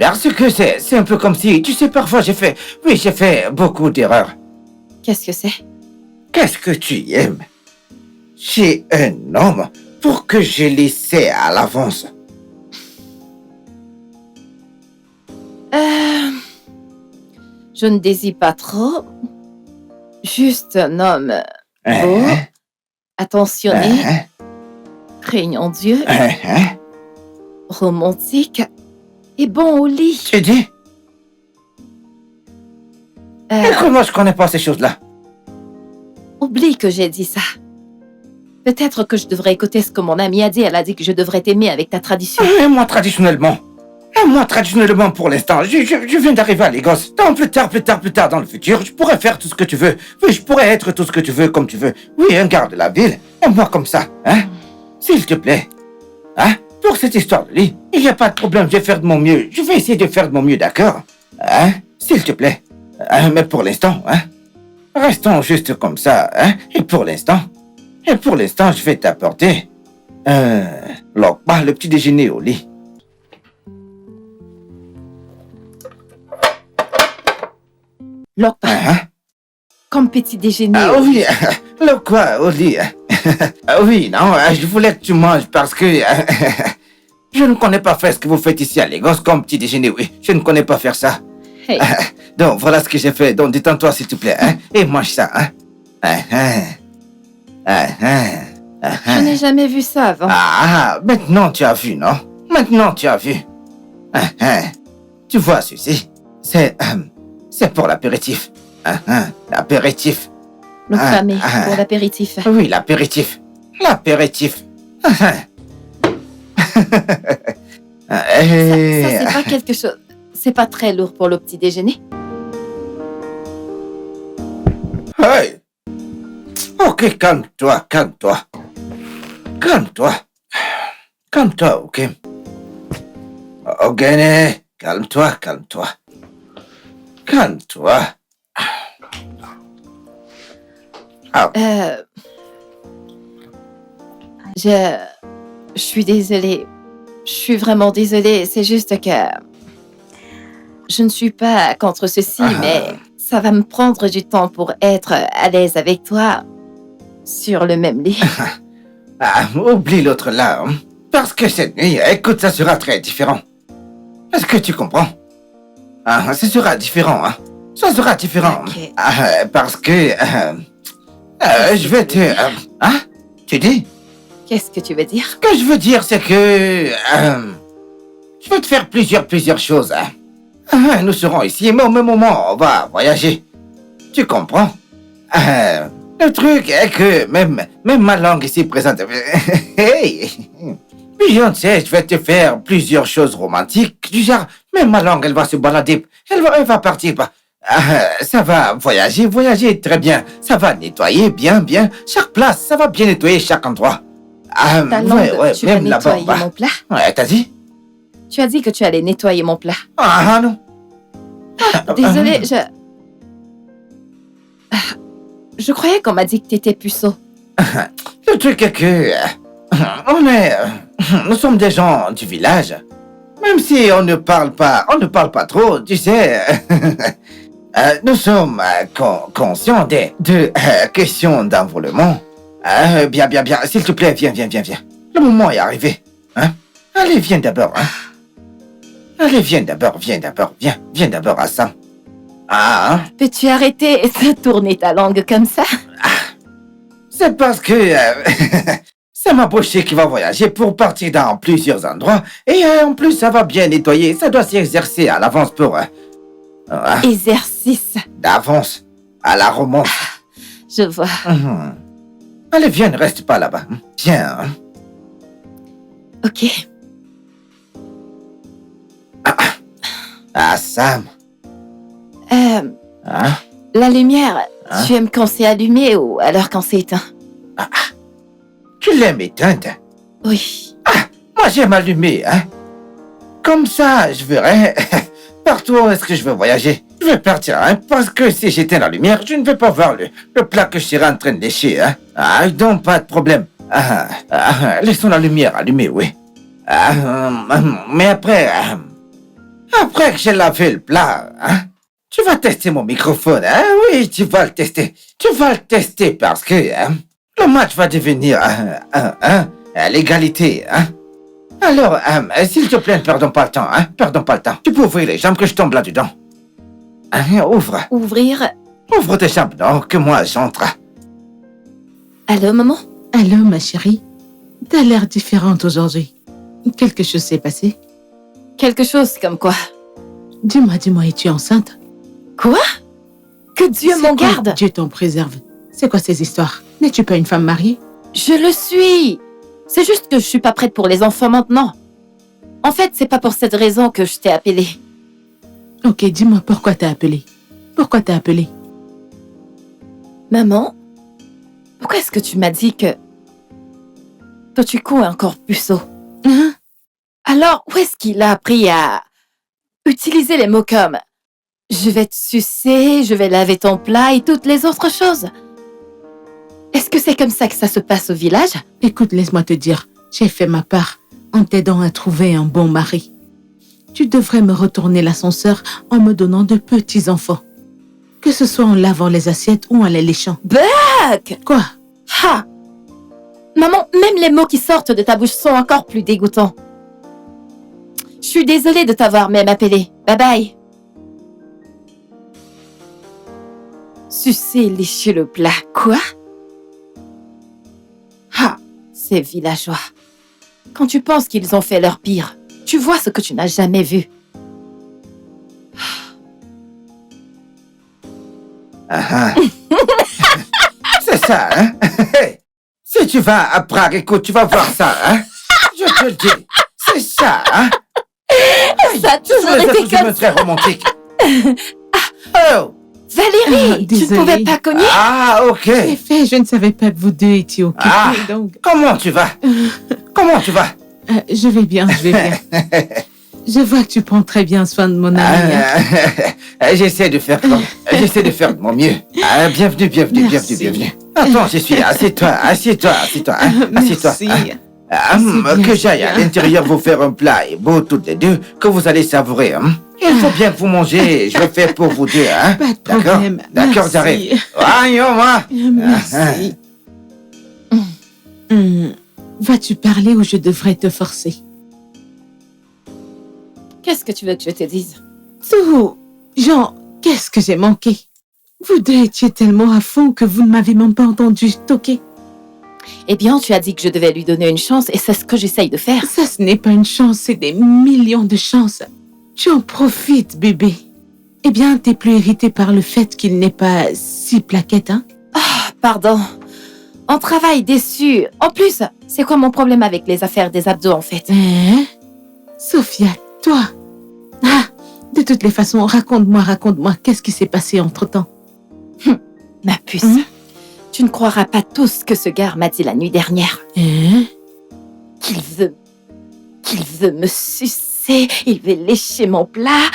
Parce que c'est un peu comme si, tu sais, parfois j'ai fait beaucoup d'erreurs. Qu'est-ce que c'est? Qu'est-ce que tu aimes chez un homme pour que je laissé à l'avance? Je ne désire pas trop. Juste un homme beau, Hein? attentionné, Hein? craignant Dieu, Hein? romantique et bon au lit. Tu dis? Et comment je connais pas ces choses-là? Oublie que j'ai dit ça. Peut-être que je devrais écouter ce que mon amie a dit. Elle a dit que je devrais t'aimer avec ta tradition. Moi, traditionnellement. Moi, traditionnellement, pour l'instant, je viens d'arriver à Lagos. Donc, plus tard, dans le futur, je pourrais faire tout ce que tu veux. Oui, je pourrais être tout ce que tu veux, comme tu veux. Oui, un garde de la ville. Et moi, comme ça, hein? S'il te plaît. Hein? Pour cette histoire de lit, il n'y a pas de problème, je vais faire de mon mieux. Je vais essayer de faire de mon mieux, d'accord? Hein? S'il te plaît. Mais pour l'instant, hein? Restons juste comme ça, hein? Et pour l'instant, je vais t'apporter le petit déjeuner au lit. Lokpa, Hein? comme petit déjeuner. Ah oui, le quoi au lit? Ah oui, non, je voulais que tu manges parce que je ne connais pas faire ce que vous faites ici à Lagos comme petit déjeuner, oui. Je ne connais pas faire ça. Hey. Donc, voilà ce que j'ai fait. Donc, détends-toi, s'il te plaît, hein? Et mange ça, hein? Je n'ai jamais vu ça avant. Maintenant tu as vu, non? Maintenant tu as vu. Tu vois ceci? C'est pour l'apéritif. L'apéritif. Lokpamé, pour l'apéritif. Oui, l'apéritif. L'apéritif. Ça, c'est pas quelque chose... C'est pas très lourd pour le petit déjeuner. Hey! Ok, calme-toi. Calme-toi, ok? Ogene, calme-toi. Calme-toi. Ah, Je suis désolée. Je suis vraiment désolée. C'est juste que... Je ne suis pas contre ceci, mais ça va me prendre du temps pour être à l'aise avec toi sur le même lit. Oublie l'autre là, hein? Parce que cette nuit, écoute, ça sera très différent. Est-ce que tu comprends? Ce sera différent, hein? Ça sera différent. Ok. Parce que... je vais te... Tu dis? Qu'est-ce que tu veux dire? Ce que je veux dire, c'est que... je vais te faire plusieurs choses, hein? Nous serons ici, mais au même moment, on va voyager. Tu comprends? Le truc est que même ma langue ici présente... Hey! Beyoncé, je vais te faire plusieurs choses romantiques. Du genre, même ma langue, elle va se balader. Elle va partir. Ça va voyager très bien. Ça va nettoyer bien. Chaque place, ça va bien nettoyer chaque endroit. Ta langue, tu vas même là-bas, nettoyer mon plat? Ouais, t'as dit? Tu as dit que tu allais nettoyer mon plat. Non. Désolée, je croyais qu'on m'a dit que t'étais puceau. Le truc est que... nous sommes des gens du village. Même si on ne parle pas trop, tu sais... nous sommes conscients de questions d'envolement. Bien. S'il te plaît, viens. Le moment est arrivé. Hein? Allez, viens d'abord. Hein? Allez, viens d'abord. Viens d'abord, Assam. Peux-tu arrêter de tourner ta langue comme ça? C'est parce que... c'est ma bouchée qui va voyager pour partir dans plusieurs endroits. Et en plus, ça va bien nettoyer. Ça doit s'exercer à l'avance pour... Exercice. d'avance, à la romance. Je vois. Allez, viens, ne reste pas là-bas. Viens. Hein? Ok. Sam. La lumière, tu aimes quand c'est allumé ou alors quand c'est éteint? Tu l'aimes éteinte? Oui. Moi, j'aime allumer, hein. Comme ça, je verrai partout où est-ce que je veux voyager. Je vais partir, hein, parce que si j'éteins la lumière, je ne vais pas voir le plat que je serai en train de lécher, hein. Donc, pas de problème. Laissons la lumière allumée, oui. Mais après, Après que j'ai lavé le plat, hein, tu vas tester mon microphone, hein? Oui, tu vas le tester. Tu vas le tester parce que le match va devenir l'égalité, hein? Alors, s'il te plaît, ne perdons pas le temps, hein? Perdons pas le temps. Tu peux ouvrir les jambes que je tombe là-dedans. Ouvre. Ouvrir. Ouvre tes jambes, non, que moi j'entre. Allô, maman? Allô, ma chérie. T'as l'air différente aujourd'hui. Quelque chose s'est passé? Quelque chose comme quoi? Dis-moi, es-tu enceinte? Quoi? Que Dieu C'est m'en quoi, garde! Dieu t'en préserve. C'est quoi ces histoires? N'es-tu pas une femme mariée? Je le suis! C'est juste que je suis pas prête pour les enfants maintenant. En fait, c'est pas pour cette raison que je t'ai appelée. Ok, dis-moi pourquoi t'as appelé. Pourquoi t'as appelé? Maman, pourquoi est-ce que tu m'as dit que Tochiko est encore puceau? Hein? Alors, où est-ce qu'il a appris à utiliser les mots comme « je vais te sucer, je vais laver ton plat » et toutes les autres choses? Est-ce que c'est comme ça que ça se passe au village? Écoute, laisse-moi te dire, j'ai fait ma part en t'aidant à trouver un bon mari. Tu devrais me retourner l'ascenseur en me donnant de petits enfants. Que ce soit en lavant les assiettes ou en les léchant. Buck! Quoi? Ha! Maman, même les mots qui sortent de ta bouche sont encore plus dégoûtants. Je suis désolée de t'avoir même appelé. Bye bye. Sucer, lécher le plat. Quoi? Ha! Ces villageois. Quand tu penses qu'ils ont fait leur pire, tu vois ce que tu n'as jamais vu. C'est ça, hein? Si tu vas à Prague, écoute, tu vas voir ça, hein? Je te le dis. C'est ça, hein? Ça a toujours été comme ça. très romantique. Oh! Valérie, Ah, tu ne désolée. pouvais pas cogner? Ah, ok. En effet, je ne savais pas que vous deux étiez occupés, Ah. donc... Comment tu vas? Comment tu vas? Je vais bien, je vais bien. Je vois que tu prends très bien soin de mon ami. hein. J'essaie de faire de mon mieux. Bienvenue. Merci. Attends, je suis. Assieds-toi. Hein? Assieds-toi. Merci. C'est bien, Que c'est j'aille à bien. l'intérieur vous faire un plat et beau toutes les deux que vous allez savourer. Hein? Il faut bien que vous mangez. Je le fais pour vous deux. Hein? Pas de D'accord? problème. D'accord, Merci. j'arrive. Voyons, moi. Merci. Vas-tu parler ou je devrais te forcer? Qu'est-ce que tu veux que je te dise? Tout. Jean, qu'est-ce que j'ai manqué? Vous deux étiez tellement à fond que vous ne m'avez même pas entendu toquer. Eh bien, tu as dit que je devais lui donner une chance et c'est ce que j'essaye de faire. Ça, ce n'est pas une chance, c'est des millions de chances. Tu en profites, bébé. Eh bien, t'es plus irrité par le fait qu'il n'est pas si plaquette, hein? Pardon. On travaille déçu. En plus, c'est quoi mon problème avec les affaires des abdos, en fait? Hein? Sophia, toi. Ah, de toutes les façons, raconte-moi, qu'est-ce qui s'est passé entre-temps? Ma puce, Hein? tu ne croiras pas tout ce que ce gars m'a dit la nuit dernière. Hein? Qu'il veut me sucer, il veut lécher mon plat,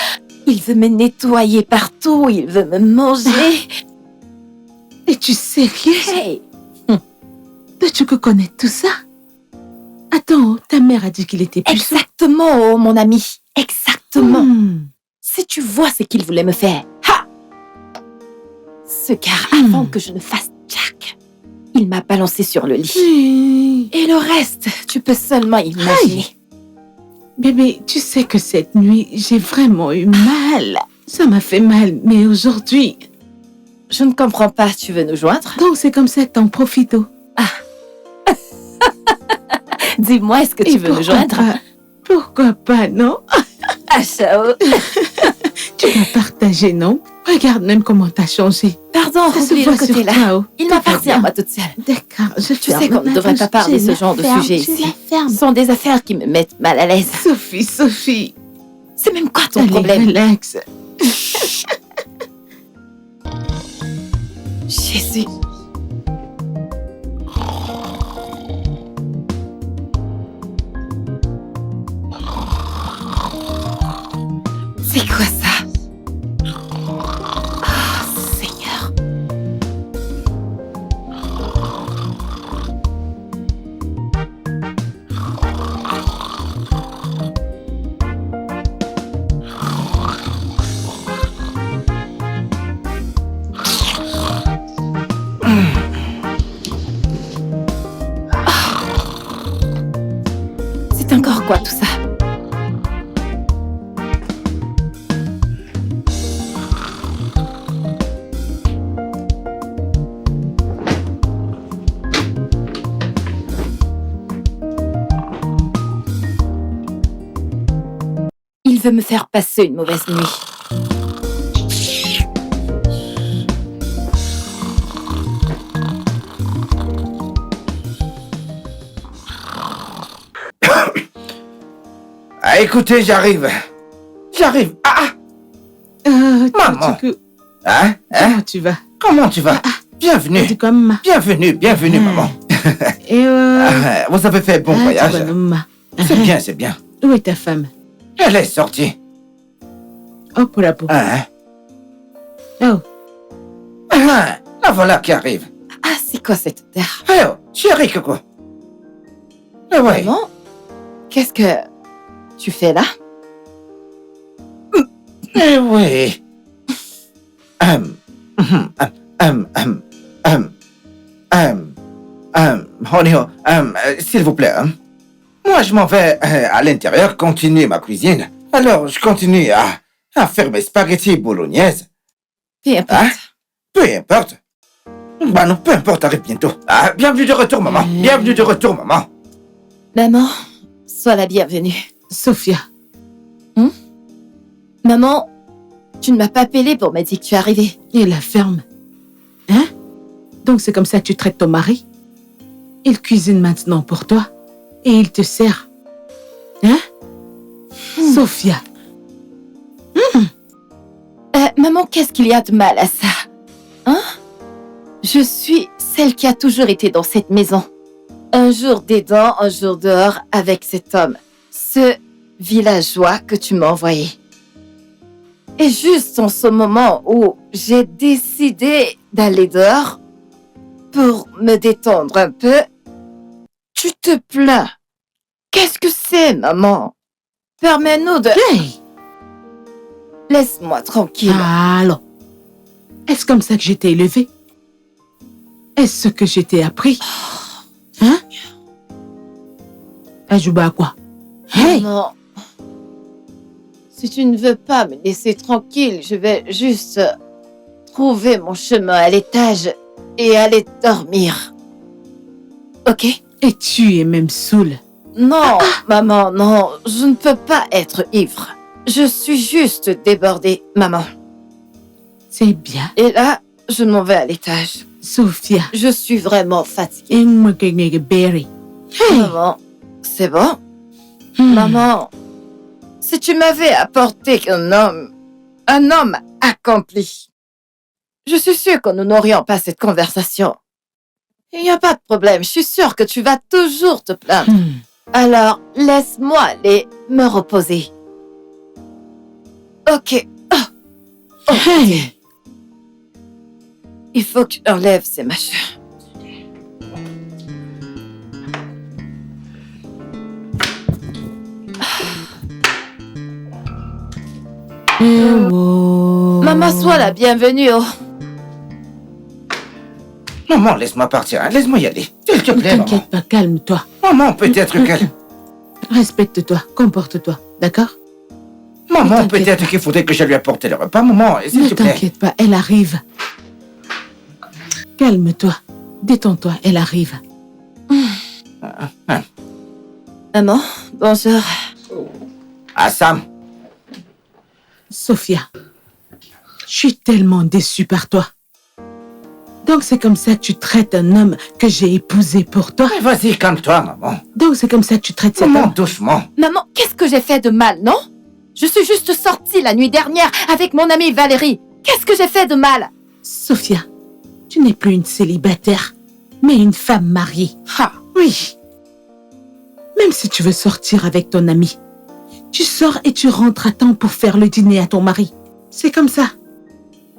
il veut me nettoyer partout, il veut me manger. Es-tu sérieuse? Hey, Peux-tu que connaître tout ça? Attends, ta mère a dit qu'il était puceau. exactement, oh, mon ami, exactement. Hmm. Si tu vois ce qu'il voulait me faire, ha! Ce gars, avant que je ne fasse Jack, il m'a balancé sur le lit. Oui. Et le reste, tu peux seulement imaginer. Bébé, tu sais que cette nuit, j'ai vraiment eu mal. Ça m'a fait mal, mais aujourd'hui... Je ne comprends pas, tu veux nous joindre? Donc c'est comme ça que t'en profites. Dis-moi, est-ce que tu veux nous joindre? Pourquoi pas, non? Ah, ciao. Tu vas partager, non? Regarde même comment t'as changé. Pardon, Ça se oublie le voit sur côté là. toi, oh. Il Tout va m'appartient bien. à moi toute seule. D'accord, je Tu ferme. sais qu'on ne devrait pas parler ce genre de sujet Tu ici. la fermes. Ce sont des affaires qui me mettent mal à l'aise. Sophie. C'est même quoi ton Allez, problème? relax. Jésus. C'est quoi ça? Oh, Seigneur. quoi tout ça? Il veut me faire passer une mauvaise nuit. Ah, écoutez, j'arrive. J'arrive. Maman. Hein? Comment tu vas? Comment tu vas? Bienvenue. Tu comme Bienvenue, maman. Vous avez fait bon voyage. C'est bien. Où est ta femme? Elle est sortie. Oh, pour la peau. Oh. La voilà qui arrive. Ah, c'est quoi cette odeur? Oh, chérie Coco. Ah ouais. Maman, qu'est-ce que tu fais là? Eh oui. Honey, s'il vous plaît. Moi, je m'en vais à l'intérieur continuer ma cuisine. Alors, je continue à faire mes spaghettis bolognaises. Peu importe. Hein? Peu importe. Bah non, peu importe, arrive bientôt. Ah, bienvenue de retour, maman. Bienvenue de retour, maman. Maman, sois la bienvenue. Sophia. Maman, tu ne m'as pas appelé pour me dire que tu es arrivée. Et la ferme. Hein? Donc c'est comme ça que tu traites ton mari? Il cuisine maintenant pour toi. Et il te sert. Hein? Sophia. Maman, qu'est-ce qu'il y a de mal à ça? Hein? Je suis celle qui a toujours été dans cette maison. Un jour dedans, un jour dehors avec cet homme. Ce villageois que tu m'as envoyé. Et juste en ce moment où j'ai décidé d'aller dehors pour me détendre un peu, tu te plains. Qu'est-ce que c'est, maman? Permets-nous de... Hey! Laisse-moi tranquille. Allons. Est-ce comme ça que j'ai été élevée? Est-ce ce que j'ai été appris? Hein? Ajuba à quoi? Hey! Maman, si tu ne veux pas me laisser tranquille, je vais juste trouver mon chemin à l'étage et aller dormir. Ok? Et tu es même saoule. Non, maman, non, je ne peux pas être ivre. Je suis juste débordée, maman. C'est bien. Et là, je m'en vais à l'étage. Sophia. Je suis vraiment fatiguée. Et moi que je berry. Hey! Maman, c'est bon? Maman, si tu m'avais apporté un homme accompli, je suis sûre que nous n'aurions pas cette conversation. Il n'y a pas de problème, je suis sûre que tu vas toujours te plaindre. Alors, laisse-moi aller me reposer. Ok. Hey! Il faut que tu enlèves ces machins. Maman, sois la bienvenue. Maman, laisse-moi partir. Hein. Laisse-moi y aller. S'il te Ne plaît, maman. t'inquiète pas, calme-toi. Maman, peut-être qu'elle... Respecte-toi, comporte-toi, d'accord? Maman, t'inquiète peut-être pas. qu'il faudrait que je lui apporte le repas, maman. S'il Ne te plaît. t'inquiète pas, elle arrive. Calme-toi, détends-toi, elle arrive. Maman, bonjour. Ah, Sam. Sophia, je suis tellement déçue par toi. Donc c'est comme ça que tu traites un homme que j'ai épousé pour toi? Mais vas-y, calme-toi, maman. Donc c'est comme ça que tu traites cet Maman, homme? doucement. Maman, qu'est-ce que j'ai fait de mal, non? Je suis juste sortie la nuit dernière avec mon amie Valérie. Qu'est-ce que j'ai fait de mal? Sophia, tu n'es plus une célibataire, mais une femme mariée. Ah, Oui. Même si tu veux sortir avec ton ami, tu sors et tu rentres à temps pour faire le dîner à ton mari. C'est comme ça.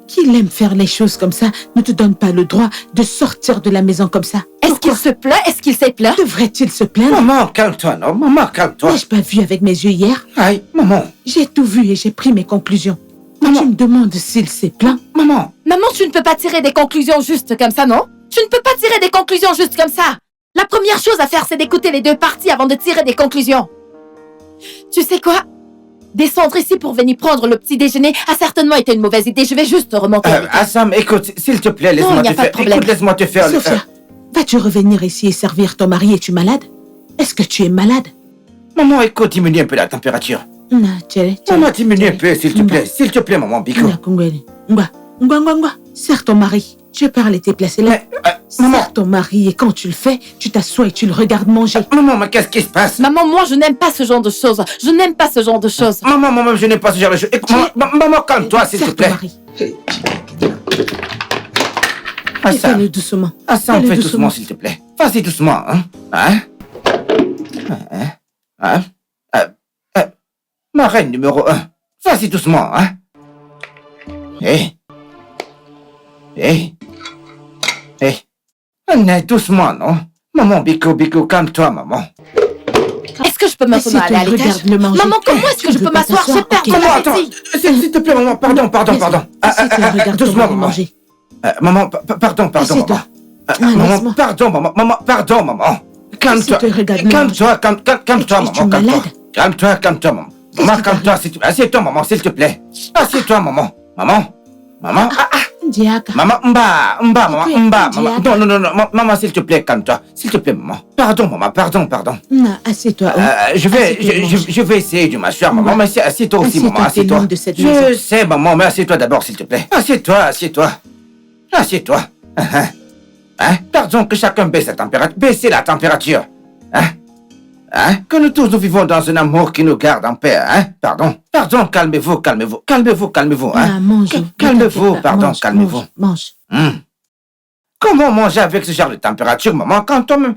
Qui aime faire les choses comme ça ne te donne pas le droit de sortir de la maison comme ça. est-ce qu'il se plaint? Est-ce qu'il s'est plaint? Devrait-il se plaindre? Maman, calme-toi, non? Maman, calme-toi. N'ai-je pas vu avec mes yeux hier? Aïe, maman. J'ai tout vu et j'ai pris mes conclusions. Mais Maman. tu me demandes s'il s'est plaint? Maman. Maman, tu ne peux pas tirer des conclusions juste comme ça, non? Tu ne peux pas tirer des conclusions juste comme ça. La première chose à faire, c'est d'écouter les deux parties avant de tirer des conclusions. Tu sais quoi? Descendre ici pour venir prendre le petit déjeuner a certainement été une mauvaise idée. Je vais juste remonter. Assam, écoute, s'il te plaît, Non, laisse-moi il n'y a te pas de faire. problème. Écoute, laisse-moi te faire. Sophia, vas-tu revenir ici et servir ton mari? Es-tu malade? Est-ce que tu es malade? Maman, écoute, diminue un peu la température. Non, Tchere, Maman, diminue un peu, s'il te plaît. S'il te plaît, maman, Biko. Ngwa. Serre ton mari. Je parle, t'es placé là. Mais, maman, Serre ton mari et quand tu le fais, tu t'assois et tu le regardes manger. maman, mais qu'est-ce qui se passe? Maman, moi, je n'aime pas ce genre de choses. Je n'aime pas ce genre de choses. Maman, je n'ai pas ce genre de choses. Écoute, maman, calme-toi, s'il te Serre ton plaît. mari. Et Assam, fais-le doucement. Assam, Fais-le fais doucement, s'il te plaît. Vas-y doucement, hein? Ma reine numéro 1. Vas-y doucement, hein? Doucement, non? Maman, Biko, calme-toi, maman. Est-ce que je peux maintenant aller à l'étage? Regarde-le manger. Maman, comment est-ce que je peux m'asseoir? J'ai peur de Maman, la attends, s'il te plaît, maman, pardon. Regarde ton Doucement, mari maman. manger. Maman, pardon, Assieds-toi. maman. Maman, laisse-moi. pardon, maman. Calme-toi, Assieds-toi, regarde-le calme-toi, Es-tu maman, malade? calme-toi, maman. Maman, calme-toi, s'il te plaît. Assieds-toi, maman, s'il te plaît. Assieds-toi, maman. Maman, Diaka. maman, maman. Diaka. Non, maman, s'il te plaît, calme-toi. S'il te plaît, maman. Pardon. Non, assieds-toi. Je Assieds-toi, vais essayer de m'asseoir, maman, mais assieds-toi aussi, Assieds-toi, maman, t'es assieds-toi. l'homme de cette Je maison. sais, maman, mais assieds-toi d'abord, s'il te plaît. Assieds-toi. Pardon, que chacun baisse la température. Baissez la température. Que nous tous nous vivons dans un amour qui nous garde en paix, Pardon, calmez-vous, Ah, mange. Calmez-vous, pardon, calmez-vous. Mange. Comment manger avec ce genre de température, maman, quand toi-même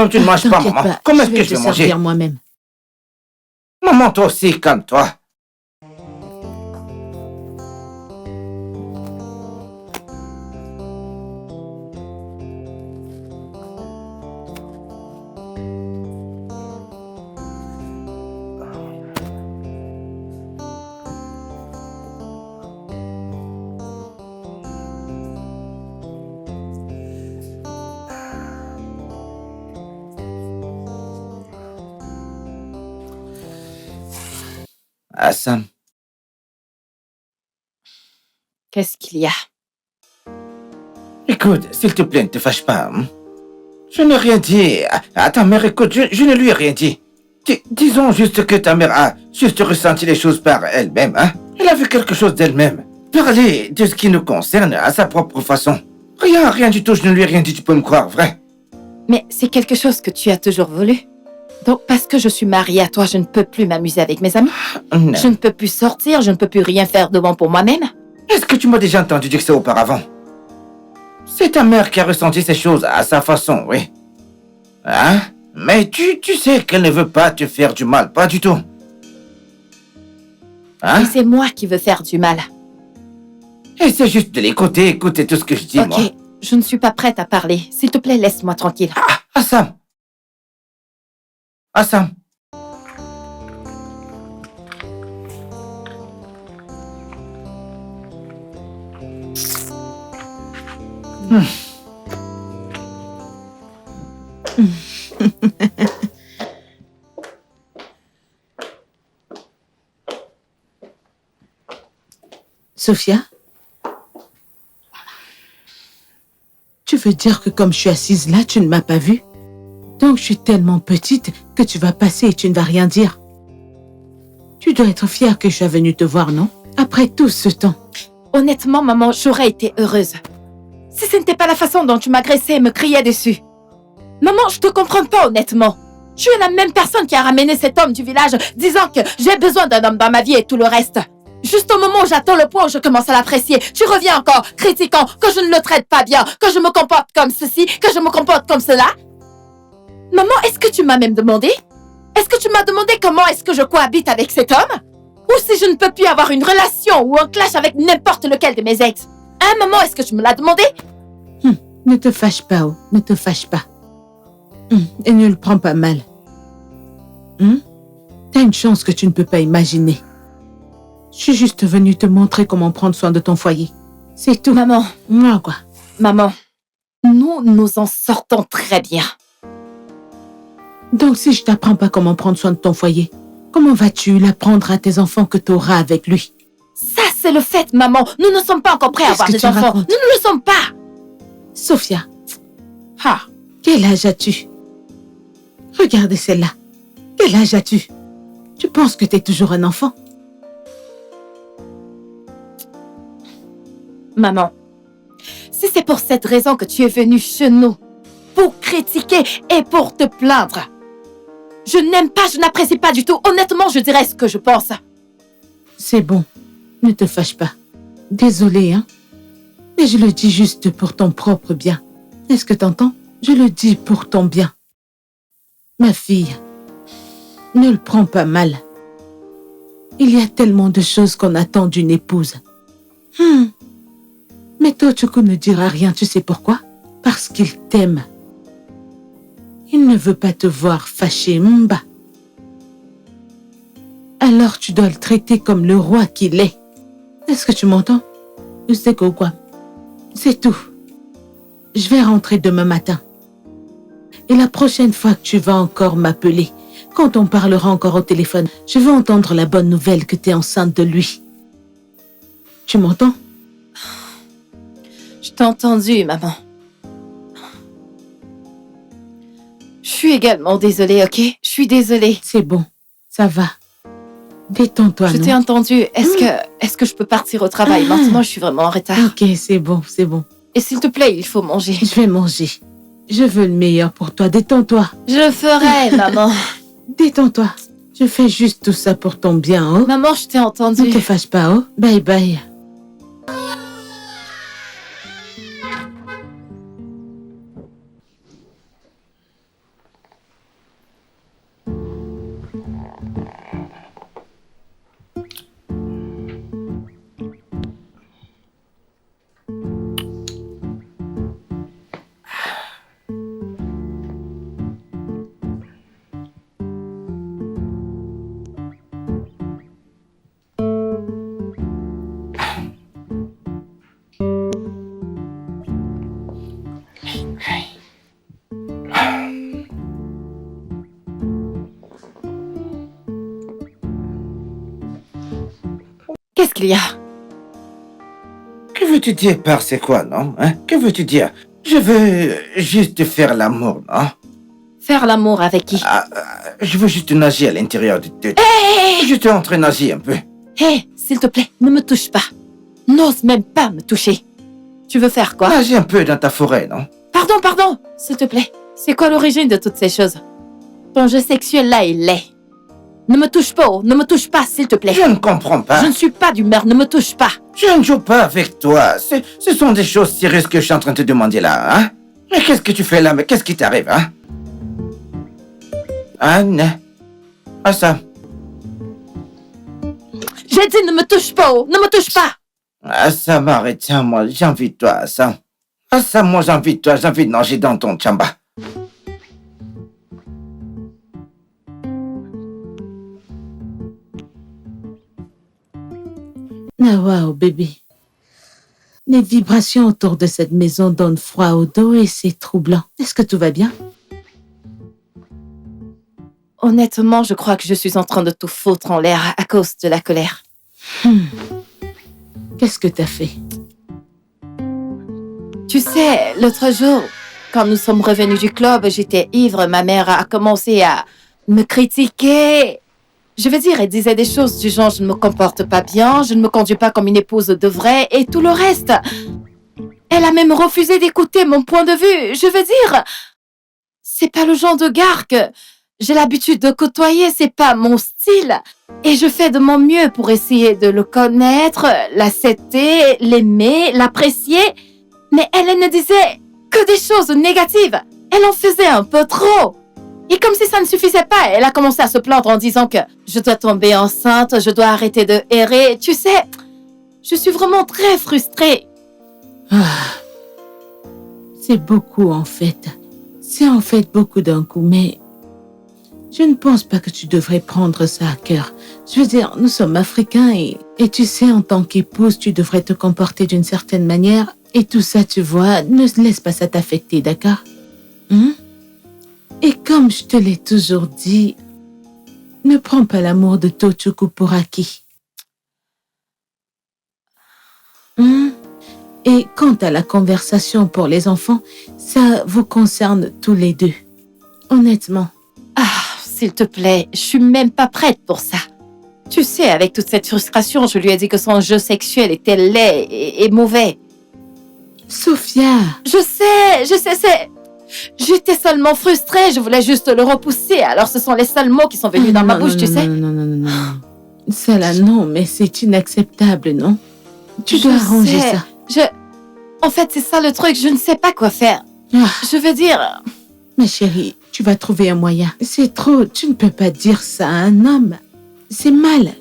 tu ne manges pas, T'inquiète maman? pas, Comment est-ce que je te vais manger? servir moi-même. Maman, toi aussi, calme-toi. Assam, Qu'est-ce qu'il y a? écoute, s'il te plaît, ne te fâche pas. Je n'ai rien dit à ta mère, écoute, je ne lui ai rien dit. Disons juste que ta mère a juste ressenti les choses par elle-même, Elle a vu quelque chose d'elle-même. Parler de ce qui nous concerne à sa propre façon. Rien du tout, je ne lui ai rien dit, tu peux me croire, vrai? Mais c'est quelque chose que tu as toujours voulu. Donc, parce que je suis mariée à toi, je ne peux plus m'amuser avec mes amis. Non. Je ne peux plus sortir, je ne peux plus rien faire de bon pour moi-même. Est-ce que tu m'as déjà entendu dire ça auparavant? C'est ta mère qui a ressenti ces choses à sa façon, oui. Mais tu sais qu'elle ne veut pas te faire du mal, pas du tout. Et c'est moi qui veux faire du mal. Essaie juste de l'écouter, écoutez tout ce que je dis, moi. Ok, je ne suis pas prête à parler. S'il te plaît, laisse-moi tranquille. Assam. Sophia? Tu veux dire que comme je suis assise là, tu ne m'as pas vue? Donc je suis tellement petite que tu vas passer et tu ne vas rien dire. Tu dois être fière que je sois venue te voir, non? Après tout ce temps. Honnêtement, maman, j'aurais été heureuse. Si ce n'était pas la façon dont tu m'agressais et me criais dessus. Maman, je te comprends pas, honnêtement. Tu es la même personne qui a ramené cet homme du village disant que j'ai besoin d'un homme dans ma vie et tout le reste. Juste au moment où j'attends le point où je commence à l'apprécier, tu reviens encore, critiquant que je ne le traite pas bien, que je me comporte comme ceci, que je me comporte comme cela. Maman, est-ce que tu m'as même demandé? Est-ce que tu m'as demandé comment est-ce que je cohabite avec cet homme? Ou si je ne peux plus avoir une relation ou un clash avec n'importe lequel de mes ex? Maman, est-ce que tu me l'as demandé? Ne te fâche pas, oh. Ne te fâche pas. Et ne le prends pas mal. T'as une chance que tu ne peux pas imaginer. Je suis juste venue te montrer comment prendre soin de ton foyer. C'est tout. Maman, Moi, quoi. maman, nous en sortons très bien. Donc si je t'apprends pas comment prendre soin de ton foyer, Comment vas-tu l'apprendre à tes enfants que tu auras avec lui? Ça, c'est le fait, maman. Nous ne sommes pas encore prêts à Qu'est-ce avoir que des tu enfants. racontes? Nous ne le sommes pas. Sophia, Ah, quel âge as-tu? Regardez celle-là. Quel âge as-tu? Tu penses que tu es toujours un enfant? maman, si c'est pour cette raison que tu es venue chez nous, pour critiquer et pour te plaindre, je n'aime pas, je n'apprécie pas du tout. Honnêtement, je dirais ce que je pense. C'est bon. Ne te fâche pas. Désolée, hein. Mais je le dis juste pour ton propre bien. Est-ce que t'entends? Je le dis pour ton bien. Ma fille, ne le prends pas mal. Il y a tellement de choses qu'on attend d'une épouse. Mais Tochoko ne dira rien, tu sais pourquoi? Parce qu'il t'aime. Il ne veut pas te voir fâché, Mba. Alors tu dois le traiter comme le roi qu'il est. Est-ce que tu m'entends? Je sais quoi. C'est tout. Je vais rentrer demain matin. Et la prochaine fois que tu vas encore m'appeler, quand on parlera encore au téléphone, je veux entendre la bonne nouvelle que tu es enceinte de lui. Tu m'entends? Je t'ai entendu, maman. Je suis également désolée, ok? Je suis désolée. C'est bon, ça va. Détends-toi, Je non? t'ai entendu. Est-ce que je peux partir au travail? Maintenant, je suis vraiment en retard. Ok, c'est bon, c'est bon. Et s'il te plaît, il faut manger. Je vais manger. Je veux le meilleur pour toi. Détends-toi. Je le ferai, maman. Détends-toi. Je fais juste tout ça pour ton bien, oh. Maman, je t'ai entendu. Ne te fâche pas, oh. Bye bye. Qu'est-ce qu'il y a? Que veux-tu dire par c'est quoi, non? Hein? Que veux-tu dire? Je veux juste faire l'amour, non? Faire l'amour avec qui? Je veux juste nager à l'intérieur de tête. Hé! Je te montre nager un peu. Hé, s'il te plaît, ne me touche pas. N'ose même pas me toucher. Tu veux faire quoi? Nager un peu dans ta forêt, non? Pardon, s'il te plaît. C'est quoi l'origine de toutes ces choses? Ton jeu sexuel là, il l'est. Ne me touche pas, s'il te plaît. Je ne comprends pas. Je ne suis pas d'humeur, ne me touche pas. Je ne joue pas avec toi. Ce sont des choses sérieuses que je suis en train de te demander là, hein? Mais qu'est-ce que tu fais là? Mais qu'est-ce qui t'arrive, hein? Anne? Ah ça. J'ai dit ne me touche pas, ne me touche pas. Ah ça m'arrête, tiens, moi, j'ai envie de toi, ça. Ah ça, moi, j'ai envie de toi, j'ai envie de nager dans ton chamba. Ah wow, bébé. Les vibrations autour de cette maison donnent froid au dos et c'est troublant. Est-ce que tout va bien? Honnêtement, je crois que je suis en train de tout foutre en l'air à cause de la colère. Qu'est-ce que t'as fait? Tu sais, l'autre jour, quand nous sommes revenus du club, j'étais ivre. Ma mère a commencé à me critiquer. Je veux dire, elle disait des choses du genre « je ne me comporte pas bien, je ne me conduis pas comme une épouse devrait » et tout le reste. Elle a même refusé d'écouter mon point de vue. Je veux dire, c'est pas le genre de gars que j'ai l'habitude de côtoyer, c'est pas mon style. Et je fais de mon mieux pour essayer de le connaître, l'accepter, l'aimer, l'apprécier. Mais elle ne disait que des choses négatives. Elle en faisait un peu trop. Et comme si ça ne suffisait pas, elle a commencé à se plaindre en disant que je dois tomber enceinte, je dois arrêter de errer. Tu sais, je suis vraiment très frustrée. C'est beaucoup en fait. C'est en fait beaucoup d'un coup, mais je ne pense pas que tu devrais prendre ça à cœur. Je veux dire, nous sommes africains et tu sais, en tant qu'épouse, tu devrais te comporter d'une certaine manière. Et tout ça, tu vois, ne laisse pas ça t'affecter, d'accord? Et comme je te l'ai toujours dit, ne prends pas l'amour de Tochukwu pour acquis. Et quant à la conversation pour les enfants, ça vous concerne tous les deux. Honnêtement. Ah, s'il te plaît, je suis même pas prête pour ça. Tu sais, avec toute cette frustration, je lui ai dit que son jeu sexuel était laid et mauvais. Sophia! Je sais, J'étais seulement frustrée, je voulais juste le repousser. Alors ce sont les seuls mots qui sont venus dans ma bouche, tu sais. Non. Ça là, non, mais c'est inacceptable, non? Tu dois arranger ça. En fait, c'est ça le truc, je ne sais pas quoi faire. Je veux dire... Ma chérie, tu vas trouver un moyen. C'est trop, tu ne peux pas dire ça à un homme. C'est mal.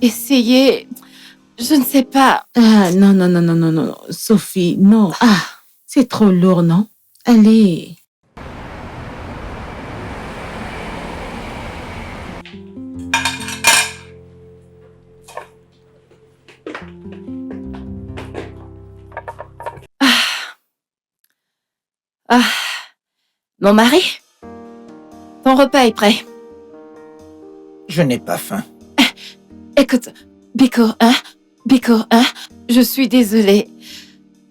Essayer... Je ne sais pas. Ah, non. Sophie, non. Ah, c'est trop lourd, non? Allez. Mon mari? Ton repas est prêt. Je n'ai pas faim. Écoute, Biko, je suis désolée.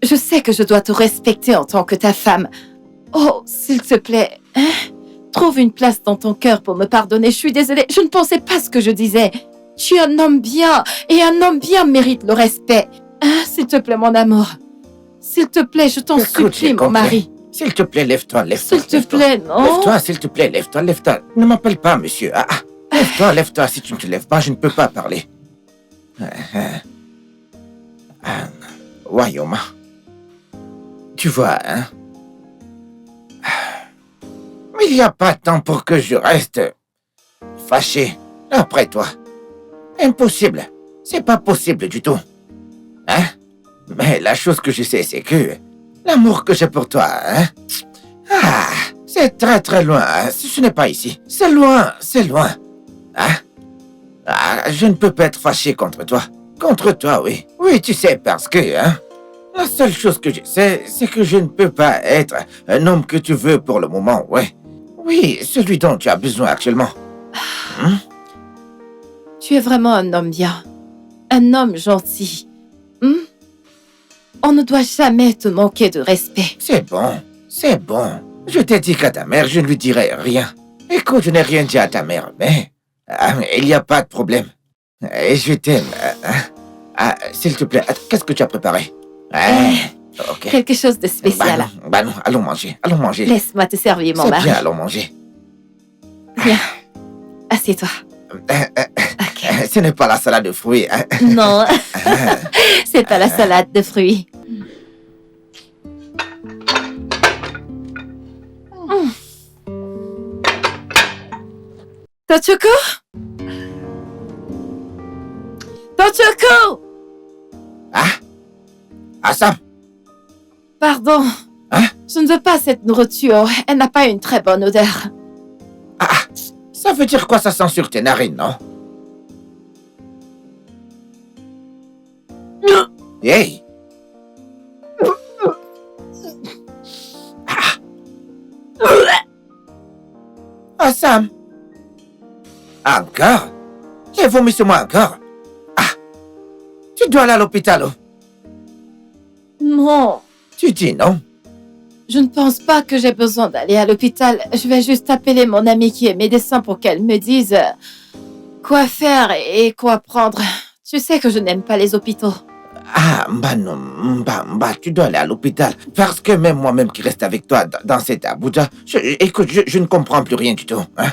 Je sais que je dois te respecter en tant que ta femme. Oh, s'il te plaît, trouve une place dans ton cœur pour me pardonner. Je suis désolée, je ne pensais pas ce que je disais. Tu es un homme bien, et un homme bien mérite le respect. S'il te plaît, mon amour. S'il te plaît, je t'en supplie, mon mari. S'il te plaît, lève-toi. S'il te plaît, non. Lève-toi, s'il te plaît, lève-toi. Ne m'appelle pas, monsieur. Lève-toi. Si tu ne te lèves pas, je ne peux pas parler. Wayoma. Tu vois, hein? Il n'y a pas de temps pour que je reste fâché après toi. Impossible. C'est pas possible du tout. Hein? Mais la chose que je sais, c'est que l'amour que j'ai pour toi, hein? C'est très très loin. Hein? Ce n'est pas ici. C'est loin. Hein? Je ne peux pas être fâché contre toi. Contre toi, oui. Oui, tu sais, parce que, hein? La seule chose que je sais, c'est que je ne peux pas être un homme que tu veux pour le moment, ouais. Oui, celui dont tu as besoin actuellement. Tu es vraiment un homme bien. Un homme gentil. On ne doit jamais te manquer de respect. C'est bon. Je t'ai dit qu'à ta mère, je ne lui dirai rien. Écoute, je n'ai rien dit à ta mère, mais il n'y a pas de problème. Et je t'aime. S'il te plaît, qu'est-ce que tu as préparé? Okay. Quelque chose de spécial. Bah non, allons manger. Laisse-moi te servir, mon mari. C'est bien, allons manger. Viens, assieds-toi. Okay. Ce n'est pas la salade de fruits. Hein? Non, c'est pas la salade de fruits. Tochukwu? Sam? Pardon. Hein? Je ne veux pas cette nourriture. Elle n'a pas une très bonne odeur. Ça veut dire quoi, ça sent sur tes narines, non? Hey! Sam! Encore? J'ai vomi sur moi encore? Tu dois aller à l'hôpital. Non. Tu dis non? Je ne pense pas que j'ai besoin d'aller à l'hôpital. Je vais juste appeler mon amie qui est médecin pour qu'elle me dise quoi faire et quoi prendre. Tu sais que je n'aime pas les hôpitaux. Non, tu dois aller à l'hôpital. Parce que même moi-même qui reste avec toi dans cet Abuja, écoute, je ne comprends plus rien du tout. Hein?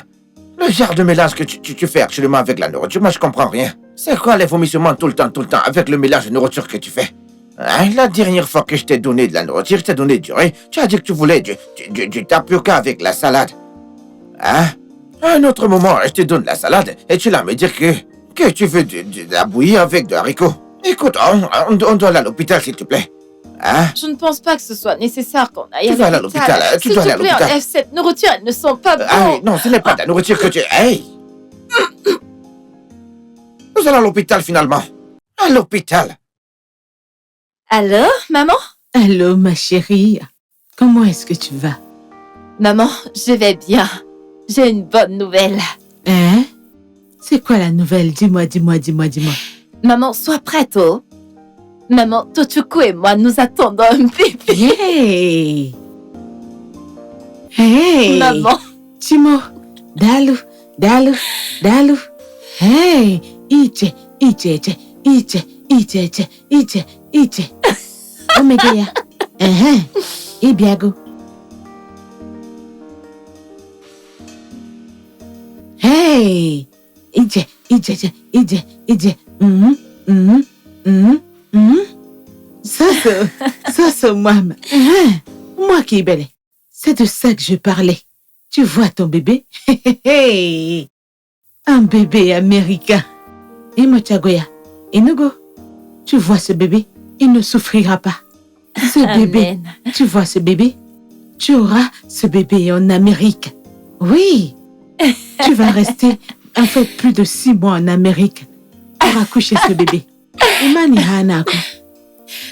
Le genre de mélange que tu fais actuellement avec la nourriture, moi je comprends rien. C'est quoi les vomissements tout le temps, avec le mélange de nourriture que tu fais? Hein? La dernière fois que je t'ai donné de la nourriture, je t'ai donné du riz, tu as dit que tu voulais du tapioca avec la salade. Hein? À un autre moment, je te donne la salade et tu vas me dire que tu veux de la bouillie avec de haricots. Écoute, on doit aller à l'hôpital, s'il te plaît. Hein? Je ne pense pas que ce soit nécessaire qu'on aille à l'hôpital. Tu dois aller à l'hôpital. Enlève cette nourriture, elles ne sont pas bonnes. Oui, non, ce n'est pas de la nourriture que tu... Hey! Nous allons à l'hôpital, finalement. À l'hôpital. Allô, maman? Allô, ma chérie. Comment est-ce que tu vas? Maman, je vais bien. J'ai une bonne nouvelle. Hein? C'est quoi la nouvelle? Dis-moi. Maman, sois prête, oh. Maman, Tochukwu et moi, nous attendons un bébé. Hey! Maman. Timo, dalu. Hey! Iche. Omega ya. Ibiago. Hey! Ije. Ça, maman. Moi qui est belle. C'est de ça que je parlais. Tu vois ton bébé? Un bébé américain. Et Mochagoya. Et Nugo. Tu vois ce bébé? Il ne souffrira pas. Ce bébé. Amen. Tu vois ce bébé? Tu auras ce bébé en Amérique. Oui. Tu vas rester en fait plus de 6 mois en Amérique pour accoucher ce bébé. Imani Hanako.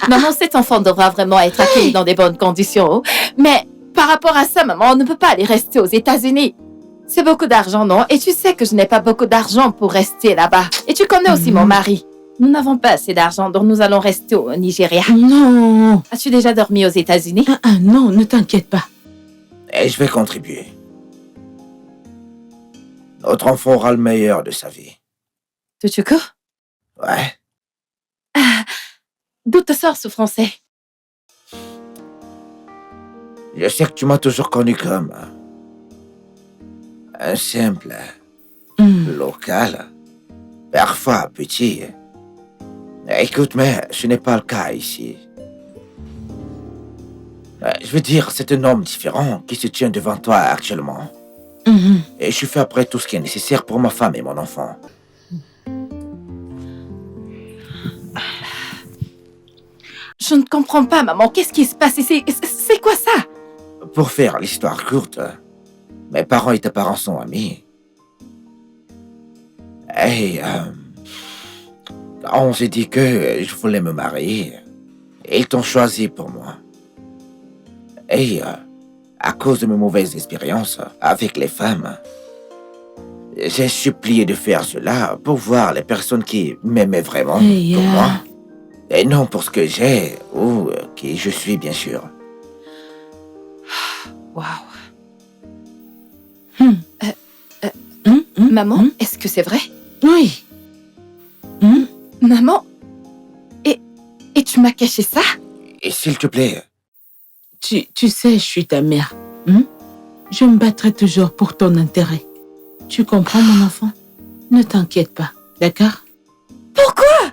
Maman, cet enfant devra vraiment être accueilli dans des bonnes conditions. Oh. Mais par rapport à ça, maman, on ne peut pas aller rester aux États-Unis. C'est beaucoup d'argent, non? Et tu sais que je n'ai pas beaucoup d'argent pour rester là-bas. Et tu connais aussi mon mari. Nous n'avons pas assez d'argent, donc nous allons rester au Nigeria. Non. As-tu déjà dormi aux États-Unis? Non, ne t'inquiète pas. Et je vais contribuer. Notre enfant aura le meilleur de sa vie. Tochukwu? Ouais. D'où te sort ce français? Je sais que tu m'as toujours connu comme un simple local, parfois petit. Écoute, mais ce n'est pas le cas ici. Je veux dire, c'est un homme différent qui se tient devant toi actuellement. Et je fais après tout ce qui est nécessaire pour ma femme et mon enfant. Je ne comprends pas, maman. Qu'est-ce qui se passe ici? C'est quoi ça? Pour faire l'histoire courte, mes parents et tes parents sont amis. Et on s'est dit que je voulais me marier. Et ils t'ont choisi pour moi. Et à cause de mes mauvaises expériences avec les femmes, j'ai supplié de faire cela pour voir les personnes qui m'aimaient vraiment pour moi. Et non pour ce que j'ai ou qui je suis, bien sûr. Waouh. Maman, est-ce que c'est vrai? Oui. Maman? Et tu m'as caché ça? Et s'il te plaît, Tu sais, je suis ta mère. Je me battrai toujours pour ton intérêt. Tu comprends, mon enfant? Ne t'inquiète pas, d'accord? Pourquoi?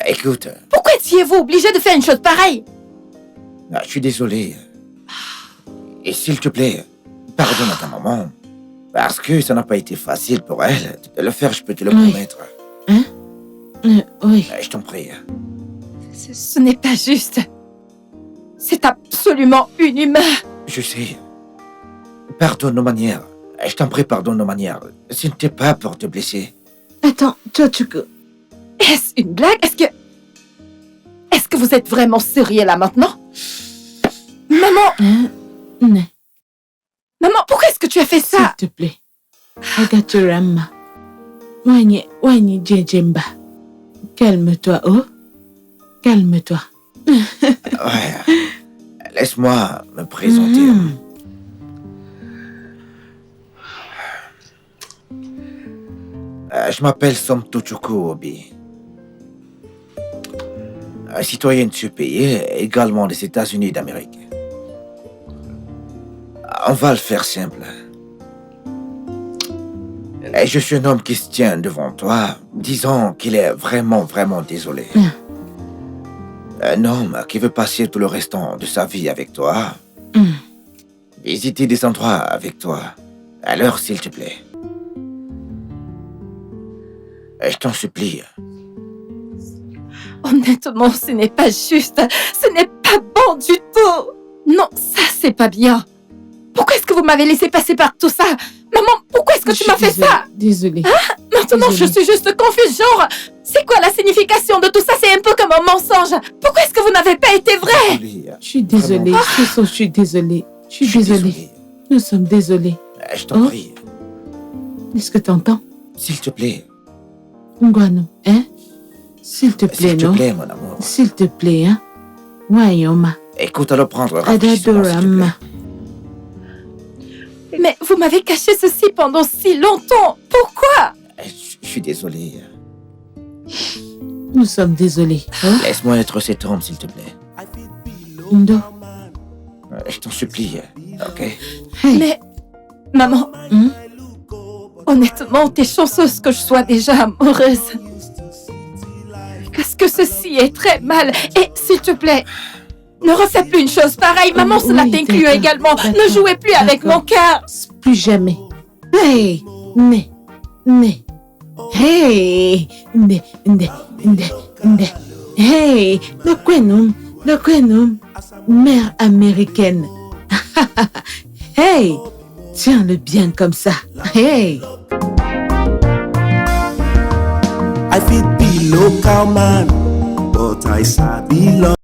écoute, Pourquoi étiez-vous obligé de faire une chose pareille? je suis désolé. Et s'il te plaît, pardonne à ta maman. Parce que ça n'a pas été facile pour elle de le faire, je peux te le promettre. Oui. Je t'en prie. Ce n'est pas juste. C'est absolument inhumain. Je sais. Pardonne nos manières. Je t'en prie, pardonne nos manières. Ce n'était pas pour te blesser. Attends, Tochukwu. Est-ce une blague? Est-ce que vous êtes vraiment sérieux là maintenant? Maman! Non, Maman, pourquoi est-ce que tu as fait ça? s'il te plaît. Agaturama. Wanye Jejemba. Calme-toi, oh. Calme-toi. Ouais. Laisse-moi me présenter. Je m'appelle Som Tochukwu Obi. Citoyenne de ce pays, également des États-Unis d'Amérique. On va le faire simple. Et je suis un homme qui se tient devant toi, disant qu'il est vraiment, vraiment désolé. Un homme qui veut passer tout le restant de sa vie avec toi. Visiter des endroits avec toi. Alors, s'il te plaît. Je t'en supplie. Honnêtement, ce n'est pas juste. Ce n'est pas bon du tout. Non, ça, c'est pas bien. Pourquoi est-ce que vous m'avez laissé passer par tout ça? Maman, pourquoi est-ce que tu m'as fait ça? Désolée. Maintenant, Désolée. je suis juste confuse. Genre, c'est quoi la signification de tout ça? C'est un peu comme un mensonge. Pourquoi est-ce que vous n'avez pas été vrai? Je suis désolée. Vraiment. Je suis désolée. Je suis désolée. Nous sommes désolés. Je t'en prie. Est-ce que t'entends? S'il te plaît. Ngwano, hein? S'il te plaît, S'il te non? plaît, mon amour. S'il te plaît, hein? Wayoma. Écoute-le prendre rapidement, s'il te Adadorama. plaît. Mais vous m'avez caché ceci pendant si longtemps. Pourquoi? Je suis désolé. Nous sommes désolés. Hein? Laisse-moi être cet homme, s'il te plaît. Ndo. Je t'en supplie. Ok? Hey. Mais, maman, Hein? honnêtement, t'es chanceuse que je sois déjà amoureuse. Parce que ceci est très mal. Et s'il te plaît, ne refais plus une chose pareille. Maman, cela Oui, t'inclut d'accord, également. Ne d'accord, jouez plus avec d'accord. mon cœur. Plus jamais. Hey! Ne. Hey! Ne. Hey! Le quenum. Mère américaine. Hey! Tiens-le bien comme ça. Hey! I fit be local man, but I sabi love.